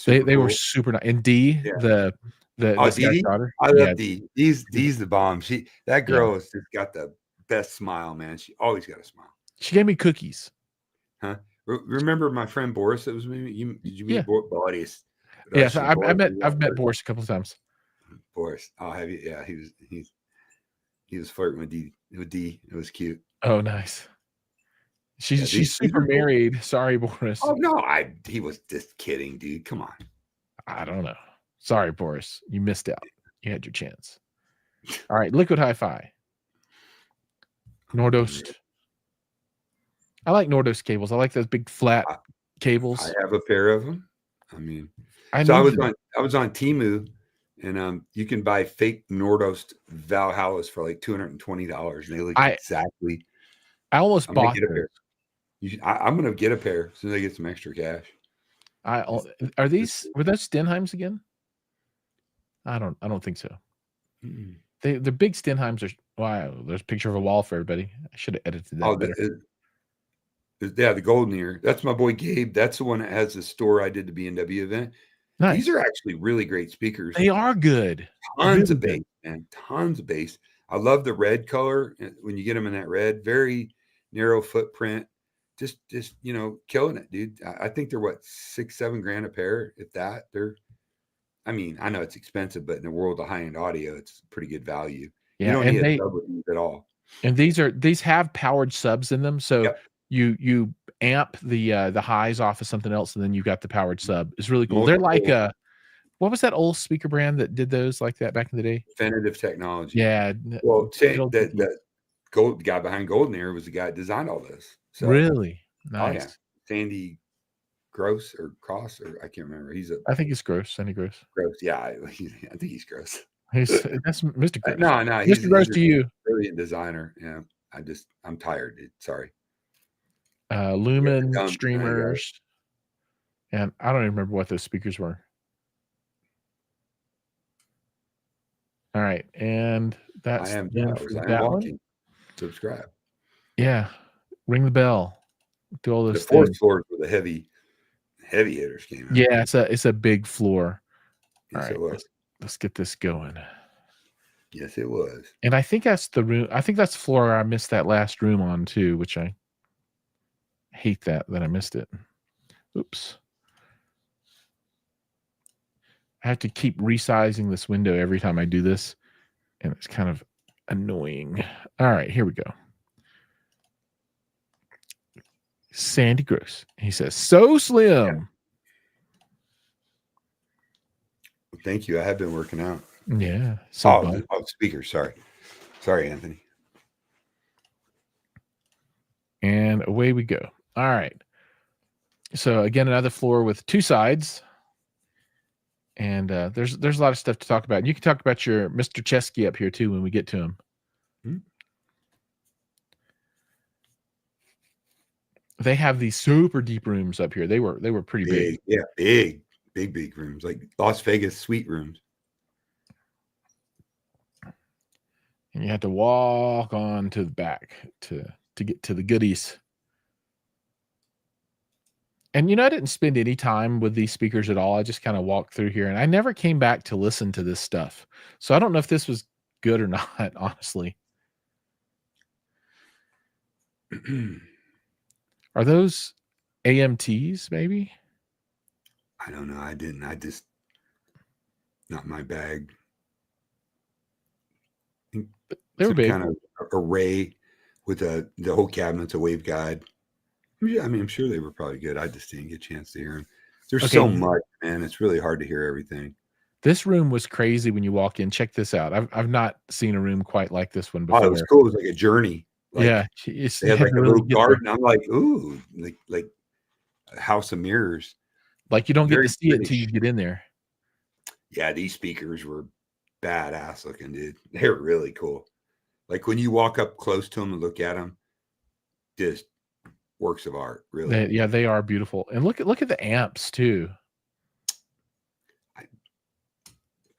They were super nice. And D, the Dee, I love Dee. D's the bomb. That girl has just got the best smile, man. She always got a smile. She gave me cookies. Huh? Remember my friend Boris that was with me? Did you meet Boris? Yes, I've met Boris a couple of times. Boris. Oh, have you? Yeah, he was flirting with D. It was cute. Oh, nice. She's super married. Cool. Sorry, Boris. Oh no, he was just kidding, dude. Come on. I don't know. Sorry, Boris. You missed out. You had your chance. All right, Liquid Hi-Fi. Nordost. I like Nordost cables. I like those big flat cables. I have a pair of them. I mean, I was on Temu, and you can buy fake Nordost Valhallas for like $220, and they look exactly. I almost bought a pair. I'm gonna get a pair as soon as I get some extra cash. Were those Stenheims again? I don't think so. Mm-hmm. The big Stenheims are wow. There's a picture of a wall for everybody. I should have edited that better. The golden ear. That's my boy Gabe. That's the one that has the store I did the B&W event. Nice. These are actually really great speakers. They are good. Tons of bass, man. Tons of bass. I love the red color when you get them in that red. Very narrow footprint. Just killing it, dude. I think they're what, $6-7 grand a pair, if that. I mean, I know it's expensive, but in the world of high-end audio, it's pretty good value. Yeah, you don't need a sub with these at all. And these have powered subs in them, so you amp the highs off of something else, and then you got the powered sub. It's really cool. They're like what was that old speaker brand that did those like that back in the day? Definitive Technology. Yeah. Well, the guy behind Golden Ear was the guy that designed all this. So, really nice. Oh, yeah. Sandy Gross or Cross, or I can't remember. I think he's Gross. Sandy Gross. Gross. Yeah, I think he's Gross. That's Mr. Gross. No, Mr. Gross to you. Brilliant designer. Yeah, I'm tired, dude. Sorry. Lumen streamers, and I don't even remember what those speakers were. All right, and that's that one. Subscribe. Yeah, ring the bell. Do all those. The fourth floor where the heavy hitters came out. Yeah, it's a big floor. Yes, all right, it was. Let's get this going. Yes, it was. And I think that's the room. I think that's the floor I missed that last room on too, which I hate that I missed it. Oops. I have to keep resizing this window every time I do this, and it's kind of annoying. All right, here we go. Sandy Gross. He says, so slim. Well, thank you. I have been working out. Yeah. So speaker. Sorry, Anthony. And away we go. All right. So again, another floor with two sides. And there's a lot of stuff to talk about. And you can talk about your Mr. Chesky up here too when we get to him. They have these super deep rooms up here. They were pretty big. Yeah, big rooms, like Las Vegas suite rooms. And you have to walk on to the back to get to the goodies. And I didn't spend any time with these speakers at all. I just kind of walked through here, and I never came back to listen to this stuff. So I don't know if this was good or not, honestly. Are those AMTs, maybe? I don't know. I didn't. I just, not my bag. They were big. Kind of array with the whole cabinet's a waveguide. Yeah, I mean, I'm sure they were probably good. I just didn't get a chance to hear them. There's so much, man. It's really hard to hear everything. This room was crazy when you walk in. Check this out. I've not seen a room quite like this one before. Oh, it was cool. It was like a journey. Like, yeah, they had like a little garden. I'm like, ooh, like a house of mirrors. Like you don't get to see it until you get in there. Yeah, these speakers were badass looking, dude. They're really cool. Like when you walk up close to them and look at them, just works of art, really. They are beautiful. And look at the amps too. I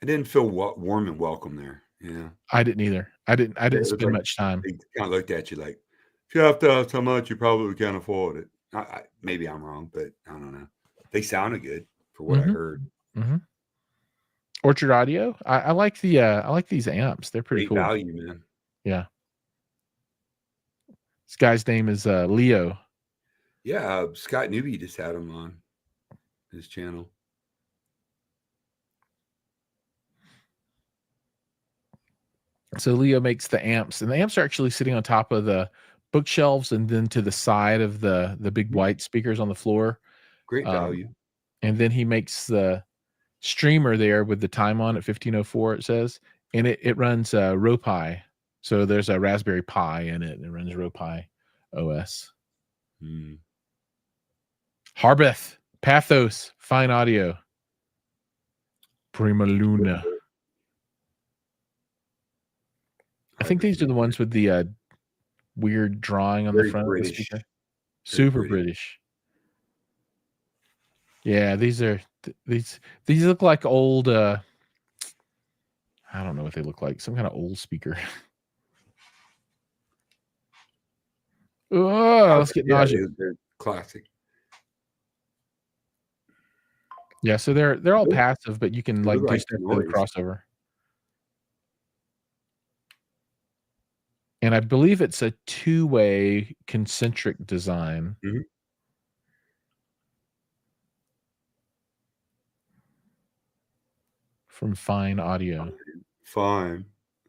didn't feel warm and welcome there. Yeah, I didn't either. I didn't spend much time. They kind of looked at you like, if you have to ask how much, you probably can't afford it. Maybe I'm wrong, but I don't know. They sounded good for what I heard. Orchard Audio. I like these amps. They're pretty cool. Value, man. Yeah. This guy's name is Leo. Yeah, Scott Newby just had him on his channel. So Leo makes the amps, and the amps are actually sitting on top of the bookshelves and then to the side of the big white speakers on the floor. Great value. And then he makes the streamer there with the time on at 1504, it says, and it runs RoPi. So there's a Raspberry Pi in it, and it runs RoPi OS. Harbeth, Pathos, Fine Audio, Prima Luna. I think these are the ones with the weird drawing on the front of the speaker. Super British. Yeah, these look like old. I don't know what they look like. Some kind of old speaker. Oh, let's get nauseous. They're classic. Yeah, so they're all passive, but you can like do stuff with a crossover. And I believe it's a two-way concentric design. From Fine Audio. Fine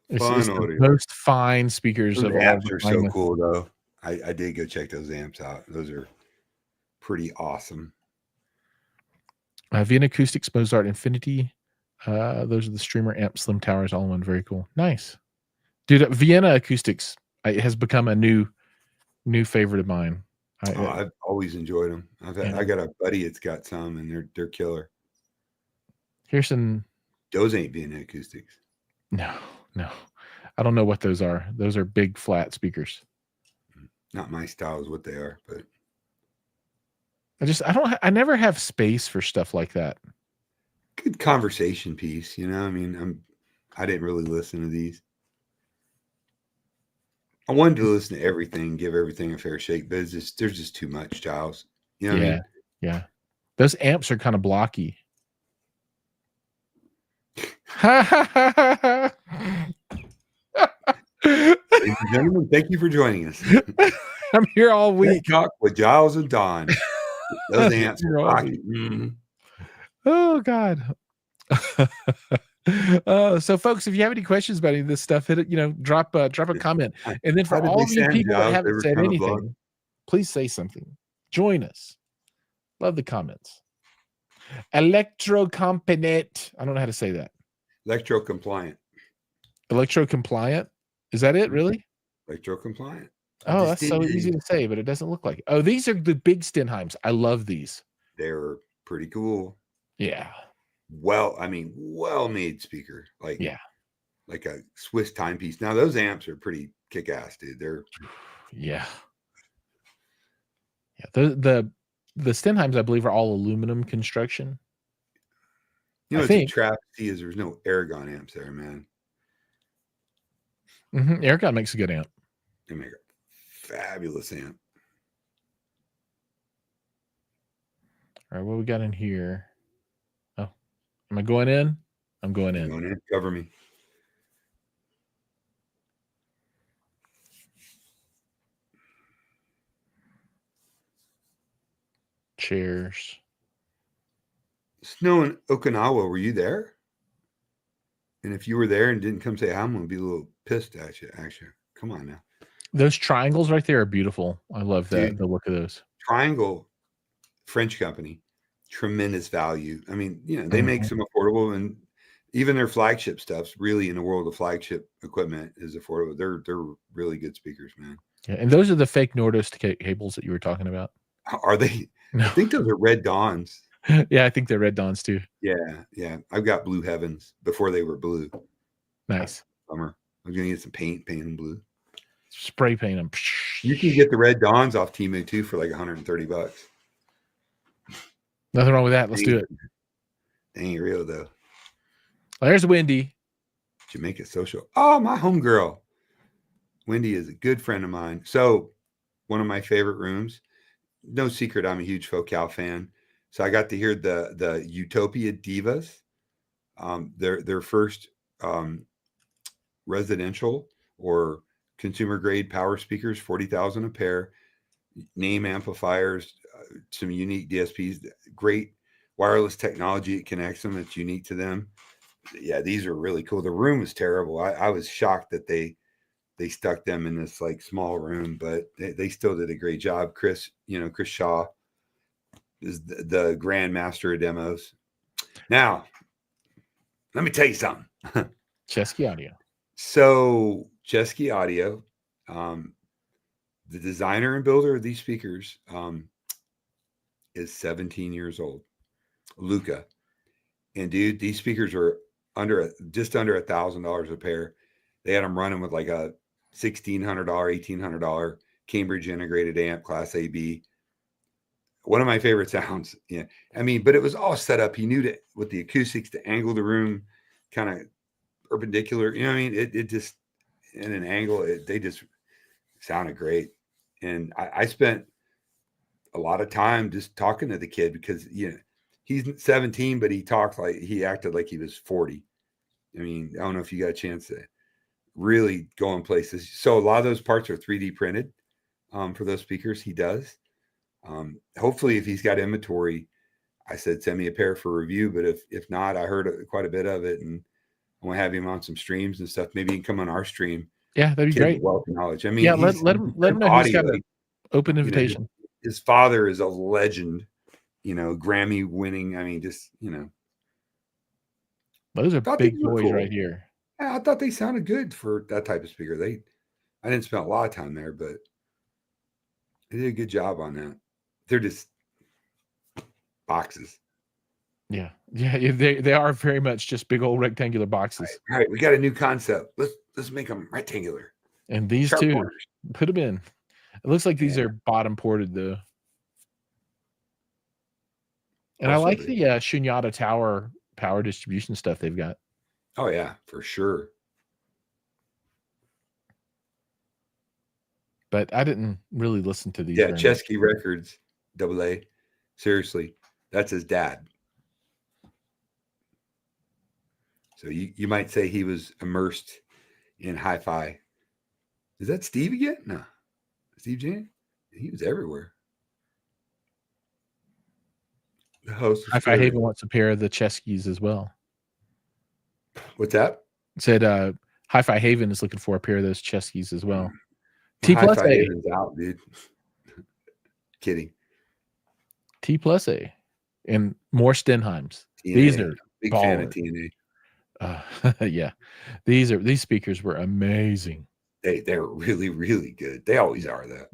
It's Audio. The most fine speakers those of all. Amps are so cool, though. I did go check those amps out. Those are pretty awesome. Vienna Acoustics, Mozart Infinity. Those are the streamer amp slim towers all in one. Very cool. Nice. Dude, Vienna Acoustics has become a new favorite of mine. I've always enjoyed them. I got a buddy that's got some, and they're killer. Here's some. Those ain't Vienna Acoustics. No. I don't know what those are. Those are big flat speakers. Not my style is what they are, but I never have space for stuff like that. Good conversation piece, I mean, I didn't really listen to these. I wanted to listen to everything, give everything a fair shake, but there's just too much, Jiles. You know what I mean? Yeah. Those amps are kind of blocky. Ladies and gentlemen, thank you for joining us. I'm here all week. Talk with Jiles and Don. Those amps are blocky. Oh God. So folks, if you have any questions about any of this stuff, hit it, drop a comment. And then for How did all they of you sound, people that Giles? They haven't were said kind of blunt. anything, please say something. Join us. Love the comments. Electrocomponent. I don't know how to say that. Electro compliant. Electrocompliant. Is that it, really? Electro compliant. Oh, that's so easy to say, but it doesn't look like it. Oh, these are the big Stenheims. I love these. They're pretty cool. Yeah. Well made speaker. Yeah. Like a Swiss timepiece. Now those amps are pretty kick ass, dude. They're yeah. The Stenheims, I believe, are all aluminum construction. it's a travesty is there's no Aragon amps there, man. Aragon makes a good amp. They make a fabulous amp. All right, what we got in here? Oh, am I going in? I'm going in. Going in. Cover me. Chairs. Snow in Okinawa, were you there? And if you were there and didn't come say hi, I'm going to be a little pissed at you, actually. Come on now. Those triangles right there are beautiful. I love that. The look of those. Triangle, French company, tremendous value. I mean, they make some affordable, and even their flagship stuff's really, in the world of flagship equipment, is affordable. They're really good speakers, man. Yeah, and those are the fake Nordos cables that you were talking about. Are they? No. I think those are Red Dawns. Yeah, I think they're Red Dawns too. Yeah. I've got Blue Heavens before they were blue. Nice. Summer. I was gonna get some paint them blue. Spray paint them. You can get the Red Dawns off Temu too for like $130. Nothing wrong with that. Let's do it. They ain't real though. Well, there's Wendy. Jamaica Social. Oh, my homegirl. Wendy is a good friend of mine. So one of my favorite rooms. No secret, I'm a huge Focal fan. So I got to hear the Utopia Divas, their first residential or consumer grade power speakers, 40,000 a pair, name amplifiers, some unique DSPs, great wireless technology. It connects them. It's unique to them. Yeah, these are really cool. The room was terrible. I was shocked that they stuck them in this like small room, but they still did a great job. Chris Shaw is the grand master of demos. Now, let me tell you something. Chesky Audio. So Chesky Audio, the designer and builder of these speakers, is 17 years old. Luca. And dude, these speakers are just under $1,000 a pair. They had them running with like a $1,600, $1,800 Cambridge integrated amp, Class AB. One of my favorite sounds. Yeah. I mean, but it was all set up. He knew to, with the acoustics, to angle the room kind of perpendicular. You know what I mean? It just, in an angle, they just sounded great. And I spent a lot of time just talking to the kid because, he's 17, but he acted like he was 40. I mean, I don't know if you got a chance to really go in places. So a lot of those parts are 3D printed for those speakers. He does. Hopefully, if he's got inventory, I said send me a pair for review. But if not, I heard quite a bit of it, and I want to have him on some streams and stuff. Maybe he can come on our stream. Yeah, that'd be great. Wealth of knowledge. I mean, yeah, let him know he's got an open invitation. His father is a legend. Grammy winning. I mean, just those are big boys cool. Right here. Yeah, I thought they sounded good for that type of speaker. I didn't spend a lot of time there, but they did a good job on that. They're just boxes. Yeah, they are very much just big old rectangular boxes. All right, we got a new concept. Let's make them rectangular. And these Sharp two, corners. Put them in. It looks like these are bottom ported though. And I like the Shunyata Tower power distribution stuff they've got. Oh yeah, for sure. But I didn't really listen to these. Yeah, Chesky Records, AA. Seriously, that's his dad. So you might say he was immersed in hi-fi. Is that Steve again? No. Steve Jan? He was everywhere. The host. Hi-Fi Haven wants a pair of the Cheskys as well. What's that? Said Hi-Fi Haven is looking for a pair of those Cheskeys as well. Well, T plus Hi-Fi A. Haven's out, dude. Kidding. T plus A. And more Stenheims. TNA. These are big baller. fan of TNA. Yeah. These speakers were amazing. They're really, really good. They always are that.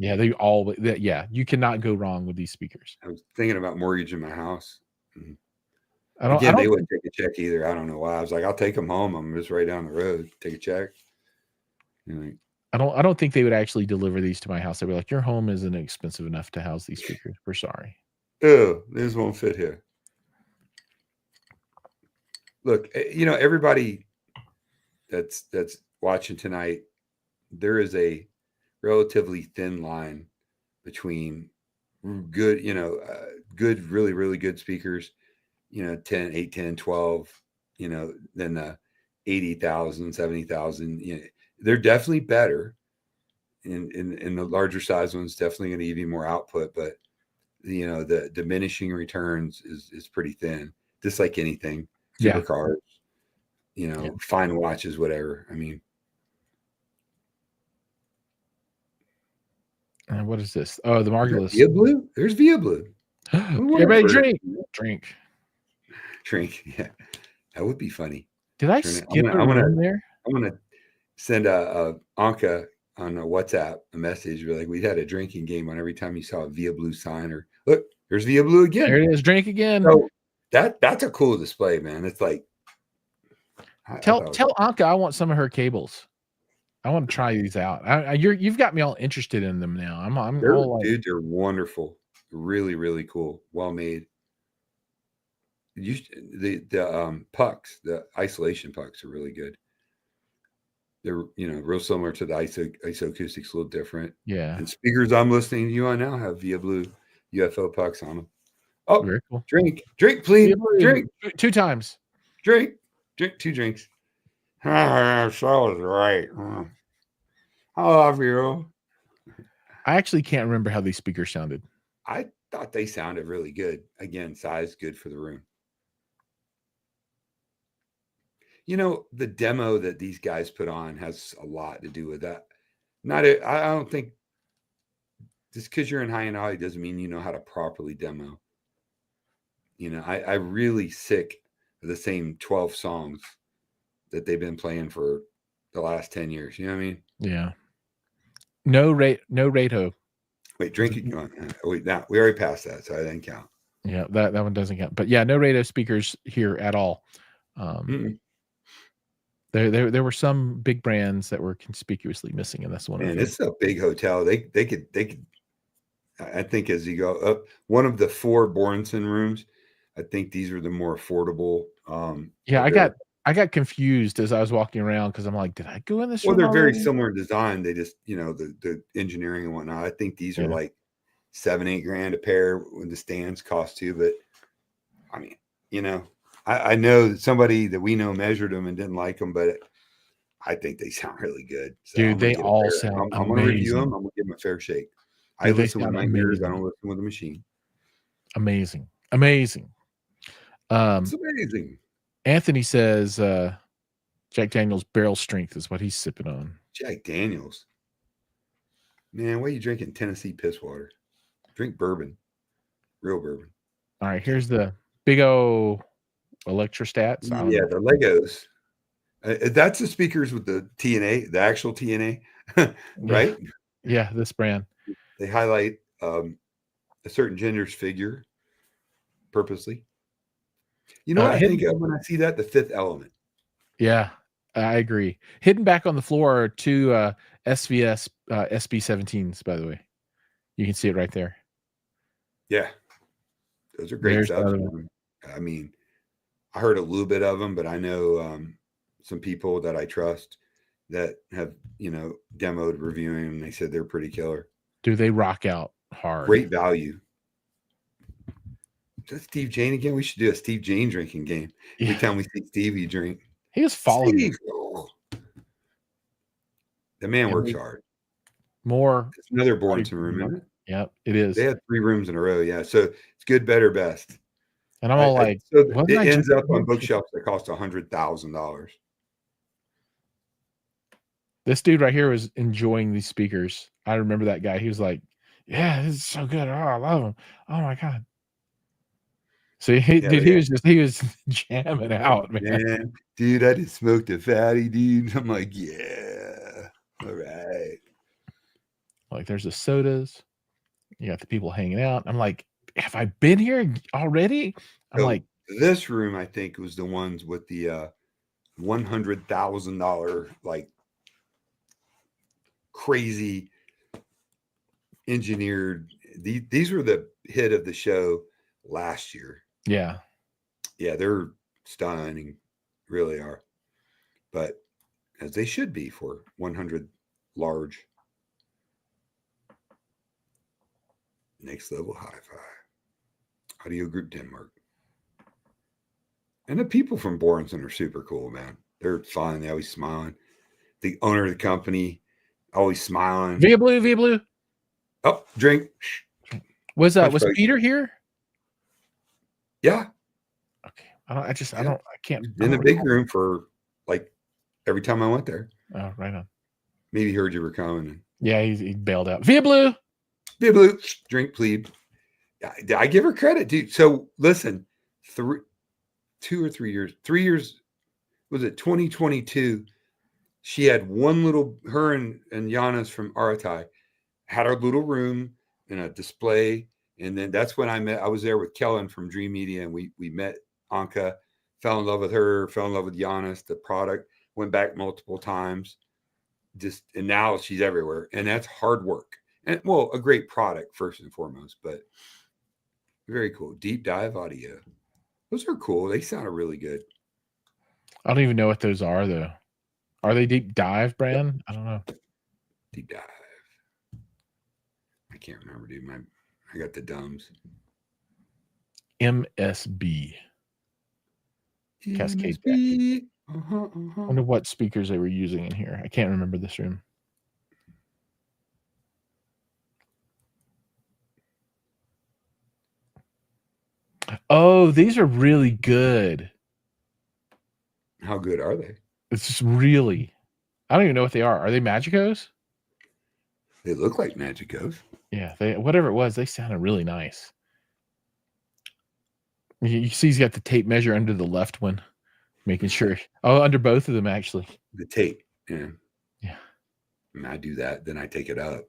Yeah, you cannot go wrong with these speakers. I was thinking about mortgaging my house. I don't They wouldn't take a check either. I don't know why. I was like, I'll take them home. I'm just right down the road. Take a check. Like, I don't think they would actually deliver these to my house. They'd be like, your home isn't expensive enough to house these speakers. We're sorry. oh, this won't fit here. Look, everybody that's watching tonight, there is a relatively thin line between good, good, really, really good speakers, 10, 8, 10, 12, then the 80,000, 70,000. They're definitely better. In the larger size ones, definitely going to give you more output, but the diminishing returns is pretty thin, just like anything. Supercars, fine watches, whatever. I mean, what is this? Oh, the Margulis. Via Blue? There's Via Blue. Everybody drink. Yeah, that would be funny. Did I skip there? I'm gonna send a Anka on a WhatsApp a message. We're like, we had a drinking game on every time you saw a Via Blue sign, or look, there's Via Blue again. There it is. Drink again. So that's a cool display, man. It's like tell Anka I want some of her cables. I want to try these out. You've got me all interested in them now. I'm all like, dude, they're wonderful. Really, really cool. Well made. The pucks, the isolation pucks are really good. They're real similar to the ISO acoustics, a little different. Yeah. And speakers I'm listening to you on now have Via Blue UFO pucks on them. Oh, very cool. Drink, please. Drink 2 times. Drink 2 drinks. Charlotte's right. I love you. I actually can't remember how these speakers sounded. I thought they sounded really good. Again, size good for the room. The demo that these guys put on has a lot to do with that. I don't think just because you're in high-end audio doesn't mean you know how to properly demo. I really sick of the same 12 songs that they've been playing for the last 10 years. You know what I mean? Yeah. No Rato. Wait, drinking. Wait, now we already passed that, so I didn't count. Yeah, that one doesn't count. But yeah, no Rato speakers here at all. There were some big brands that were conspicuously missing in this one. And it's a big hotel. They could. I think as you go up, one of the 4 Bornson rooms, I think these are the more affordable. Yeah, I got confused as I was walking around because I'm like, did I go in this? Well, they're very similar in design. They just, the engineering and whatnot. I think these are like $7-8 grand a pair when the stands cost too. But I mean, I know that somebody that we know measured them and didn't like them, but I think they sound really good. So dude, they all sound I'm going to review them. I'm going to give them a fair shake. I listen with my ears. I don't listen with the machine. Amazing. It's amazing. Anthony says Jack Daniel's barrel strength is what he's sipping on. Jack Daniel's. Man, why are you drinking Tennessee piss water? Drink bourbon. Real bourbon. All right, here's the big O electrostats. Yeah, the Legos. That's the speakers with the TNA, the actual TNA, right? Yeah, this brand. They highlight a certain gender's figure purposely. What I think of when I see that? The Fifth Element. Yeah, I agree. Hidden back on the floor are 2 SVS SB17s, by the way. You can see it right there. Yeah. Those are great stuff. I mean, I heard a little bit of them, but I know some people that I trust that have, demoed reviewing them, and they said they're pretty killer. Dude, they rock out hard. Great value. Is that Steve Jane again? We should do a Steve Jane drinking game. Every time we see Stevie drink. He was following me. The man works hard. It's another Bornson room, isn't it? Yep, it is. They had 3 rooms in a row, yeah. So it's good, better, best. And I'm all like, so it ends up on bookshelves that cost $100,000. This dude right here was enjoying these speakers. I remember that guy. He was like, "Yeah, this is so good. Oh, I love them. Oh my god." So Hell he yeah. was jamming out, man. Man, dude, I just smoked a fatty, dude. I'm like, yeah. All right. Like, there's the sodas. You got the people hanging out. I'm like, have I been here already? I'm So like, this room, I think, was the ones with the $100,000 like crazy engineered. These were the hit of the show last year. yeah. Yeah, they're stunning, really are. But as they should be for 100 large next level hi-fi audio group Denmark. And the people from Borenson are super cool, man. They're fun. They always smiling. The owner of the company always smiling. Via Blue. Oh, drink. Was Punch was bug. Peter here? Yeah, Okay. I can't. I in don't the big recall. room for like every time I went there. Oh, right on. Maybe heard you were coming. Yeah, he bailed out. Via Blue. Be blue, drink, please. I give her credit, dude. So listen, 2 or 3 years, 3 years, was it 2022? She had one little, her and Giannis from Aratai had our little room in a display. And then that's when I was there with Kellen from Dream Media, and we met Anka, fell in love with her, fell in love with Giannis, the product, went back multiple times. And now she's everywhere. And that's hard work. And well, a great product first and foremost, but very cool. Deep dive audio. Those are cool. They sounded really good. I don't even know what those are though. Are they deep dive brand? I don't know. Deep dive. I can't remember, dude. I got the dumbs. MSB. Cascade Jack. I wonder what speakers they were using in here. I can't remember this room. Oh, these are really good. How good are they? It's just really. I don't even know what they are. Are they Magicos? They look like Magicos. Yeah, whatever it was, they sounded really nice. You see, he's got the tape measure under the left one, making sure. Oh, under both of them actually. The tape. Yeah. Yeah. And I do that, then I take it up.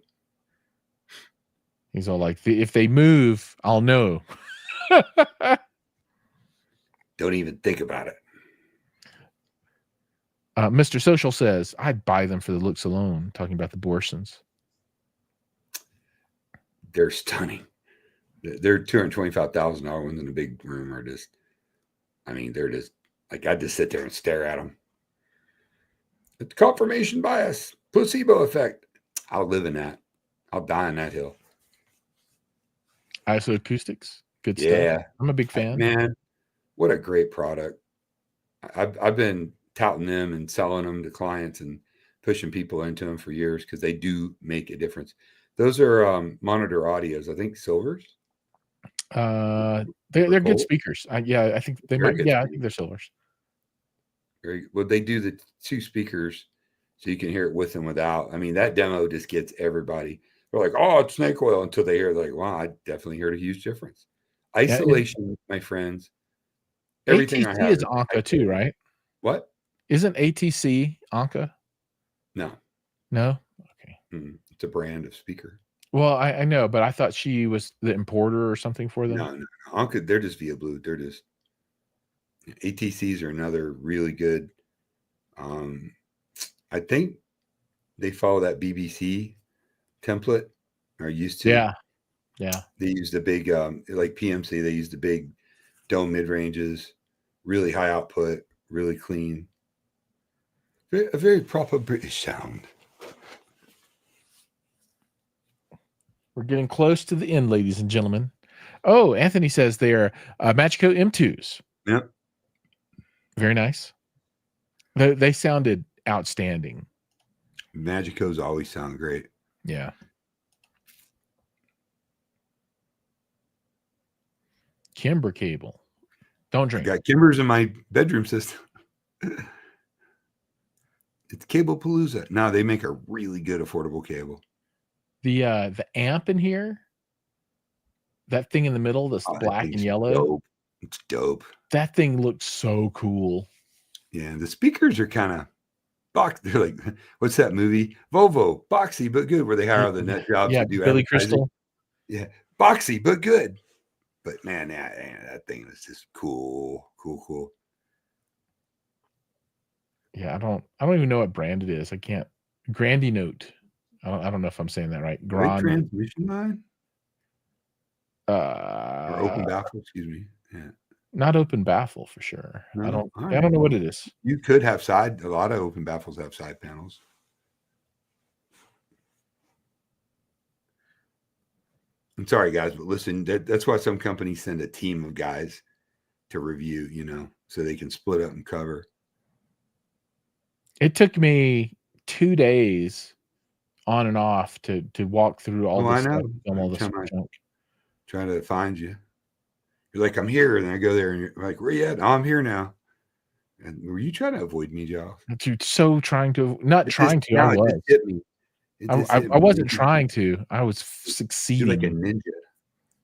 He's all like, if they move, I'll know. Don't even think about it. Mr. Social says, I'd buy them for the looks alone, talking about the Borsons. They're stunning. They're $225,000 ones in the big room are just, I mean, they're just like, I just sit there and stare at them. It's confirmation bias, placebo effect. I'll live in that. I'll die on that hill. ISO Acoustics, good Yeah. stuff. I'm a big fan. Man, what a great product. I've been touting them and selling them to clients and pushing people into them for years because they do make a difference. Those are monitor audios, I think silvers. They're good speakers. Yeah, I think they might. Yeah, I think they're silvers. Very well. They do the 2 speakers, so you can hear it with and without. I mean, that demo just gets everybody. They're like, "Oh, it's snake oil," until they hear, like, "Wow, I definitely heard a huge difference." Isolation, my friends. Everything ATC I have is Anka too, right? What? Isn't ATC Anka? No. No. Okay. It's a brand of speaker. Well, I know, but I thought she was the importer or something for them. No. Anka, they're just via blue. They're just ATCs are another really good. I think they follow that BBC template. Are used to. Yeah. They use the big, like PMC. They use the big dome mid ranges, really high output, really clean. A very proper British sound. We're getting close to the end, ladies and gentlemen. Oh, Anthony says they're Magico M2s. Yep. Very nice. They sounded outstanding. Magicos always sound great. Yeah. Kimber cable. Don't drink. I got Kimbers in my bedroom system. It's Cable Palooza. No, they make a really good affordable cable. The amp in here, that thing in the middle that's black and yellow. Dope. It's dope. That thing looks so cool. Yeah, the speakers are kind of box. They're like, what's that movie? Volvo, boxy but good, where they hire all the nut jobs to do Billy advertising. Crystal. Yeah, boxy but good. But man, that thing is just cool. Yeah, I don't even know what brand it is. I can't. Grandy Note. I don't know if I'm saying that right. Great transmission line. Or open Uh, baffle, excuse me. Yeah. Not open baffle for sure. No? I don't All right. know what it is. You could have a lot of open baffles have side panels. I'm sorry, guys, but listen, that's why some companies send a team of guys to review, you know, so they can split up and cover. It took me 2 days on and off to walk through all this stuff, film all this junk. Trying to find you. You're like, I'm here, and I go there, and you're like, where you at? Oh, I'm here now. And were you trying to avoid me, Jiles? Dude, so trying to, not trying to. I was. It hit me. I wasn't trying to. I was succeeding. You're like a ninja,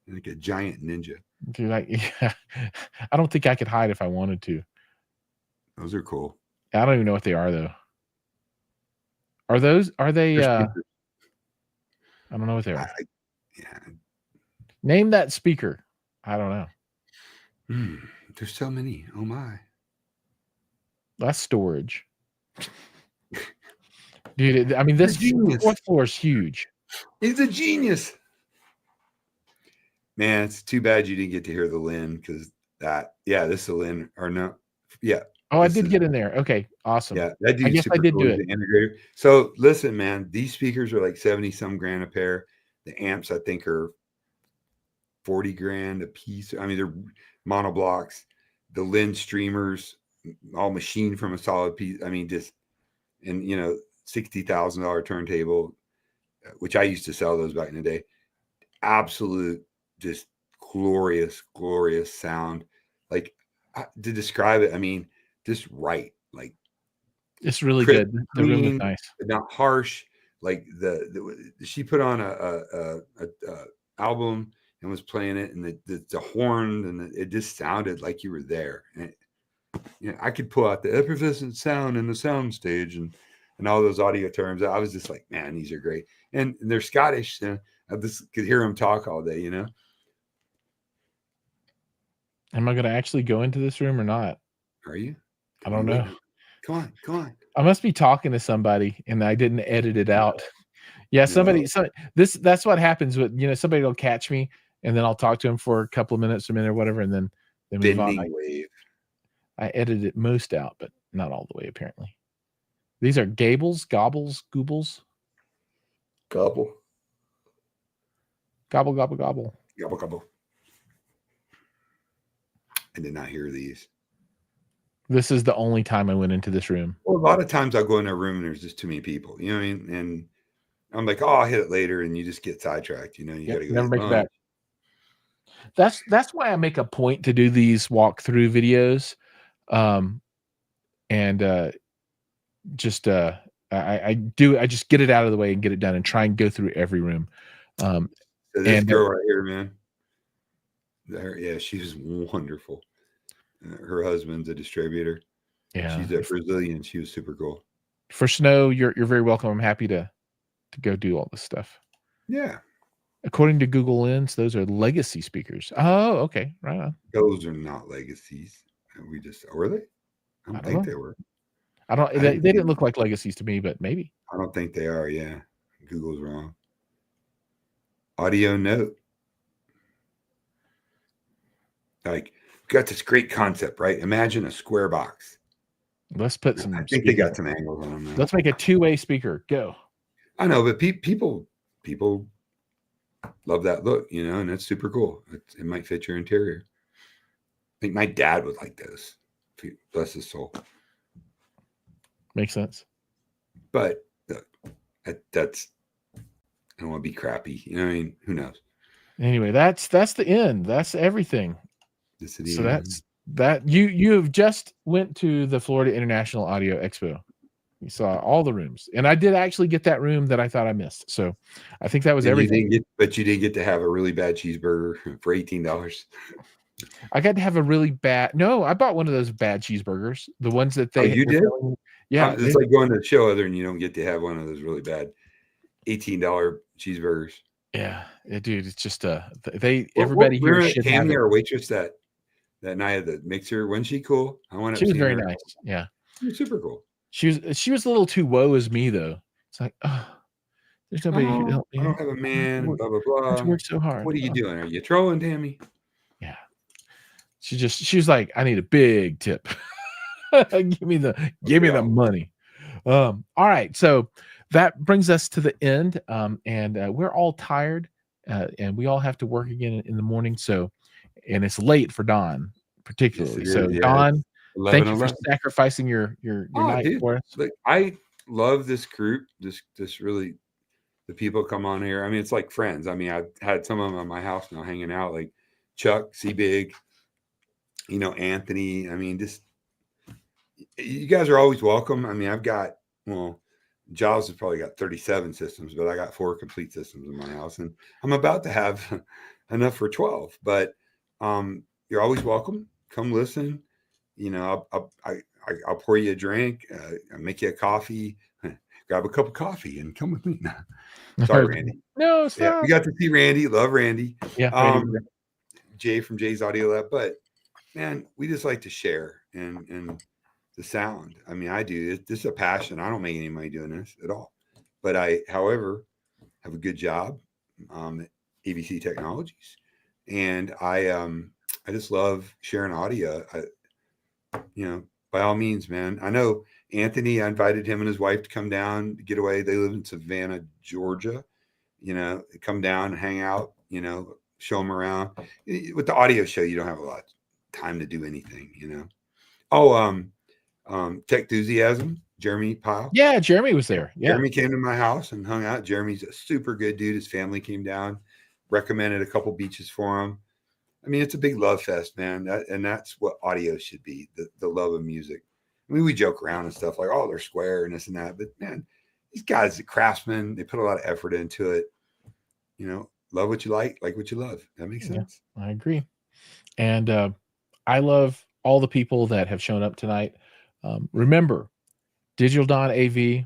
like a giant ninja. Dude, yeah. I don't think I could hide if I wanted to. Those are cool. I don't even know what they are though. Are they? I don't know what they are. Yeah. Name that speaker. I don't know. There's so many. Oh my. That's storage. Dude, I mean, this fourth floor is huge. He's a genius. Man, it's too bad you didn't get to hear the Lynn because this is the Lynn or no. Yeah. Oh, I did get in there. Okay, awesome. Yeah, that dude's I guess I did do it. Integrator. So listen, man, these speakers are like 70 some grand a pair. The amps, I think, are 40 grand a piece. I mean, they're monoblocks. The Lynn streamers, all machined from a solid piece. I mean, just, and you know, $60,000 turntable, which I used to sell those back in the day. Absolute, just glorious sound. Like, to describe it, I mean, just right. Like, it's really good. They're really nice, not harsh. Like she put on a album and was playing it, and the horn, and it just sounded like you were there. And I could pull out the effervescent sound in the sound stage and all those audio terms. I was just like, man, these are great. And they're Scottish. And I just could hear them talk all day, you know? Am I going to actually go into this room or not? Are you? I don't know. Come on. I must be talking to somebody and I didn't edit it out. Yeah, that's what happens with, you know, somebody will catch me and then I'll talk to him for a couple of minutes, a minute or whatever, and then move on. I edited it most out, but not all the way, apparently. These are gables, gobbles, goobles. Gobble. Gobble, gobble, gobble. Gobble, gobble. I did not hear these. This is the only time I went into this room. Well, a lot of times I'll go in a room and there's just too many people. You know what I mean? And I'm like, oh, I'll hit it later, and you just get sidetracked. You know, you got to go. Never make it back. That's why I make a point to do these walkthrough videos, I just get it out of the way and get it done and try and go through every room. So this girl right here, man. Yeah, she's wonderful. Her husband's a distributor. Yeah, she's a Brazilian. She was super cool. For Snow, you're very welcome. I'm happy to go do all this stuff. Yeah. According to Google Lens, those are legacy speakers. Oh, okay, right on. Those are not legacies. Were they? I don't think they were. They didn't look like legacies to me, but maybe. I don't think they are. Yeah, Google's wrong. Audio Note. Like, got this great concept, right? Imagine a square box. Let's put some. I think they got some angles on them now. Let's make a two-way speaker. Go. I know, but people love that look, you know, and that's super cool. It might fit your interior. I think my dad would like those. Bless his soul. Makes sense. But that's, I don't want to be crappy. You know what I mean? Who knows? Anyway, that's the end. That's everything. So that's that. You have just went to the Florida International Audio Expo. You saw all the rooms, and I did actually get that room that I thought I missed. So I think that was And everything. but you didn't get to have a really bad cheeseburger for $18. I got to have a really bad. No, I bought one of those bad cheeseburgers, the ones that Oh, you were did? selling. Yeah, It's like going to a show other than you don't get to have one of those really bad $18 cheeseburgers. yeah, dude. It's just What everybody here remember should have Tammy, it. our waitress that night at the mixer? Wasn't she cool? I went She up was seeing very her. nice. Yeah, She was super cool. she was a little too woe as me though. It's like, oh, there's nobody who can Oh, help I me. don't have a man, and blah blah I have to blah. work so hard. What are you Oh, doing? Are you trolling, Tammy? yeah. She was like, I need a big tip. give me the Yeah. money. All right, so that brings us to the end, and we're all tired, and we all have to work again in the morning. So, and it's late for Don, Yes, particularly. it is. So, Yeah, it's Don, thank you for 11:11. sacrificing your Oh, night dude, for us. look, I love this group. This really the people come on here. I mean, it's like friends. I mean, I've had some of them at my house now hanging out, like Chuck, C Big, Anthony. I mean, just you guys are always welcome. I mean, I've got Jiles has probably got 37 systems, but I got 4 complete systems in my house, and I'm about to have enough for 12. But you're always welcome. Come listen. I'll pour you a drink. I'll make you a coffee. Grab a cup of coffee and come with me. Sorry, Randy. No, Yeah, we stop. got to see Randy. Love Randy. Yeah, Randy was Jay from Jay's Audio Lab. But man, we just like to share and the sound. I mean, I do. This is a passion. I don't make any money doing this at all. But however, have a good job at ABC Technologies, and I just love sharing audio. By all means, man. I know Anthony. I invited him and his wife to come down to get away. They live in Savannah, Georgia. Come down and hang out. Show them around. With the audio show, you don't have a lot of time to do anything. Oh, Tech Enthusiasm, Jeremy Pyle. Yeah, Jeremy was there. Yeah. Jeremy came to my house and hung out. Jeremy's a super good dude. His family came down, recommended a couple beaches for him. I mean, it's a big love fest, man. And that's what audio should be, the love of music. I mean, we joke around and stuff like, oh, they're square and this and that. But man, these guys, the craftsmen, they put a lot of effort into it. Love what you like what you love. That makes sense. I agree. And I love all the people that have shown up tonight. Remember, Digital Don AV,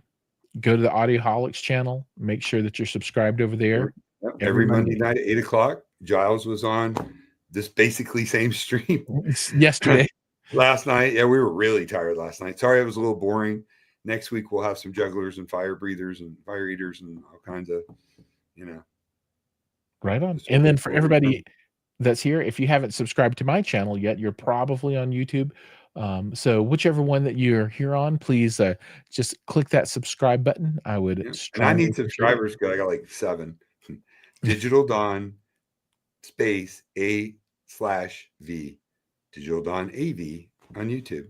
go to the Audioholics channel. Make sure that you're subscribed over there. Every Monday night at 8:00. Giles was on this basically same stream yesterday. Last night. Yeah, we were really tired last night. Sorry, it was a little boring. Next week we'll have some jugglers and fire breathers and fire eaters and all kinds of, Right on. And then for everybody that's here, if you haven't subscribed to my channel yet, you're probably on YouTube. So whichever one that you're here on, please just click that subscribe button. I would and I need subscribers because I got like 7. Digital Don space A/V. Digital Don AV on YouTube.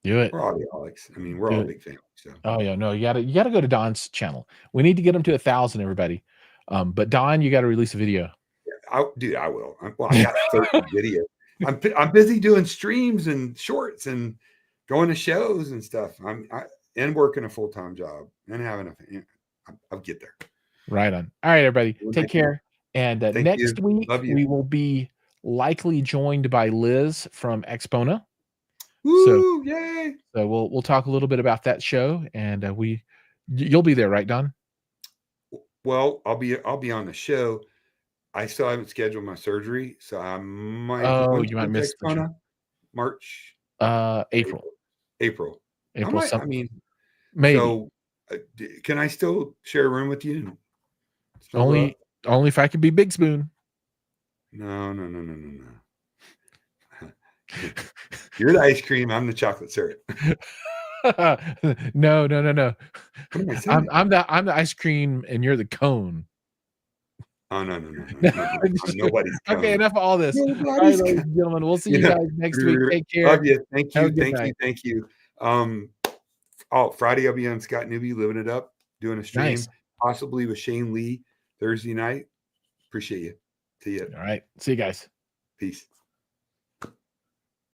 Do it. We're Audioholics. I mean, we're all a big family. So. Oh yeah, no, you gotta go to Don's channel. We need to get him to 1,000, everybody. But Don, you got to release a video. Yeah, I will. I got 30 videos. I'm busy doing streams and shorts and going to shows and stuff. And working a full-time job and having I'll get there. Right on. All right, everybody, take care. And next week we will be likely joined by Liz from Expona. Woo, yay! So we'll talk a little bit about that show, and you'll be there, right, Don? Well, I'll be on the show. I still haven't scheduled my surgery, so I might. Oh, you might miss the show. March. April. April. I mean, maybe. So, can I still share a room with you? Only if I can be Big Spoon. No. You're the ice cream. I'm the chocolate syrup. No. What am I saying? I'm the ice cream, and you're the cone. Oh no. Nobody's cone. Okay, enough of all this. All right, ladies and gentlemen, we'll see you guys next week. Take care. Love you. Thank you. Friday I'll be on Scott Newby living it up, doing a stream, possibly with Shane Lee Thursday night. Appreciate you. See you. All right. See you guys. Peace.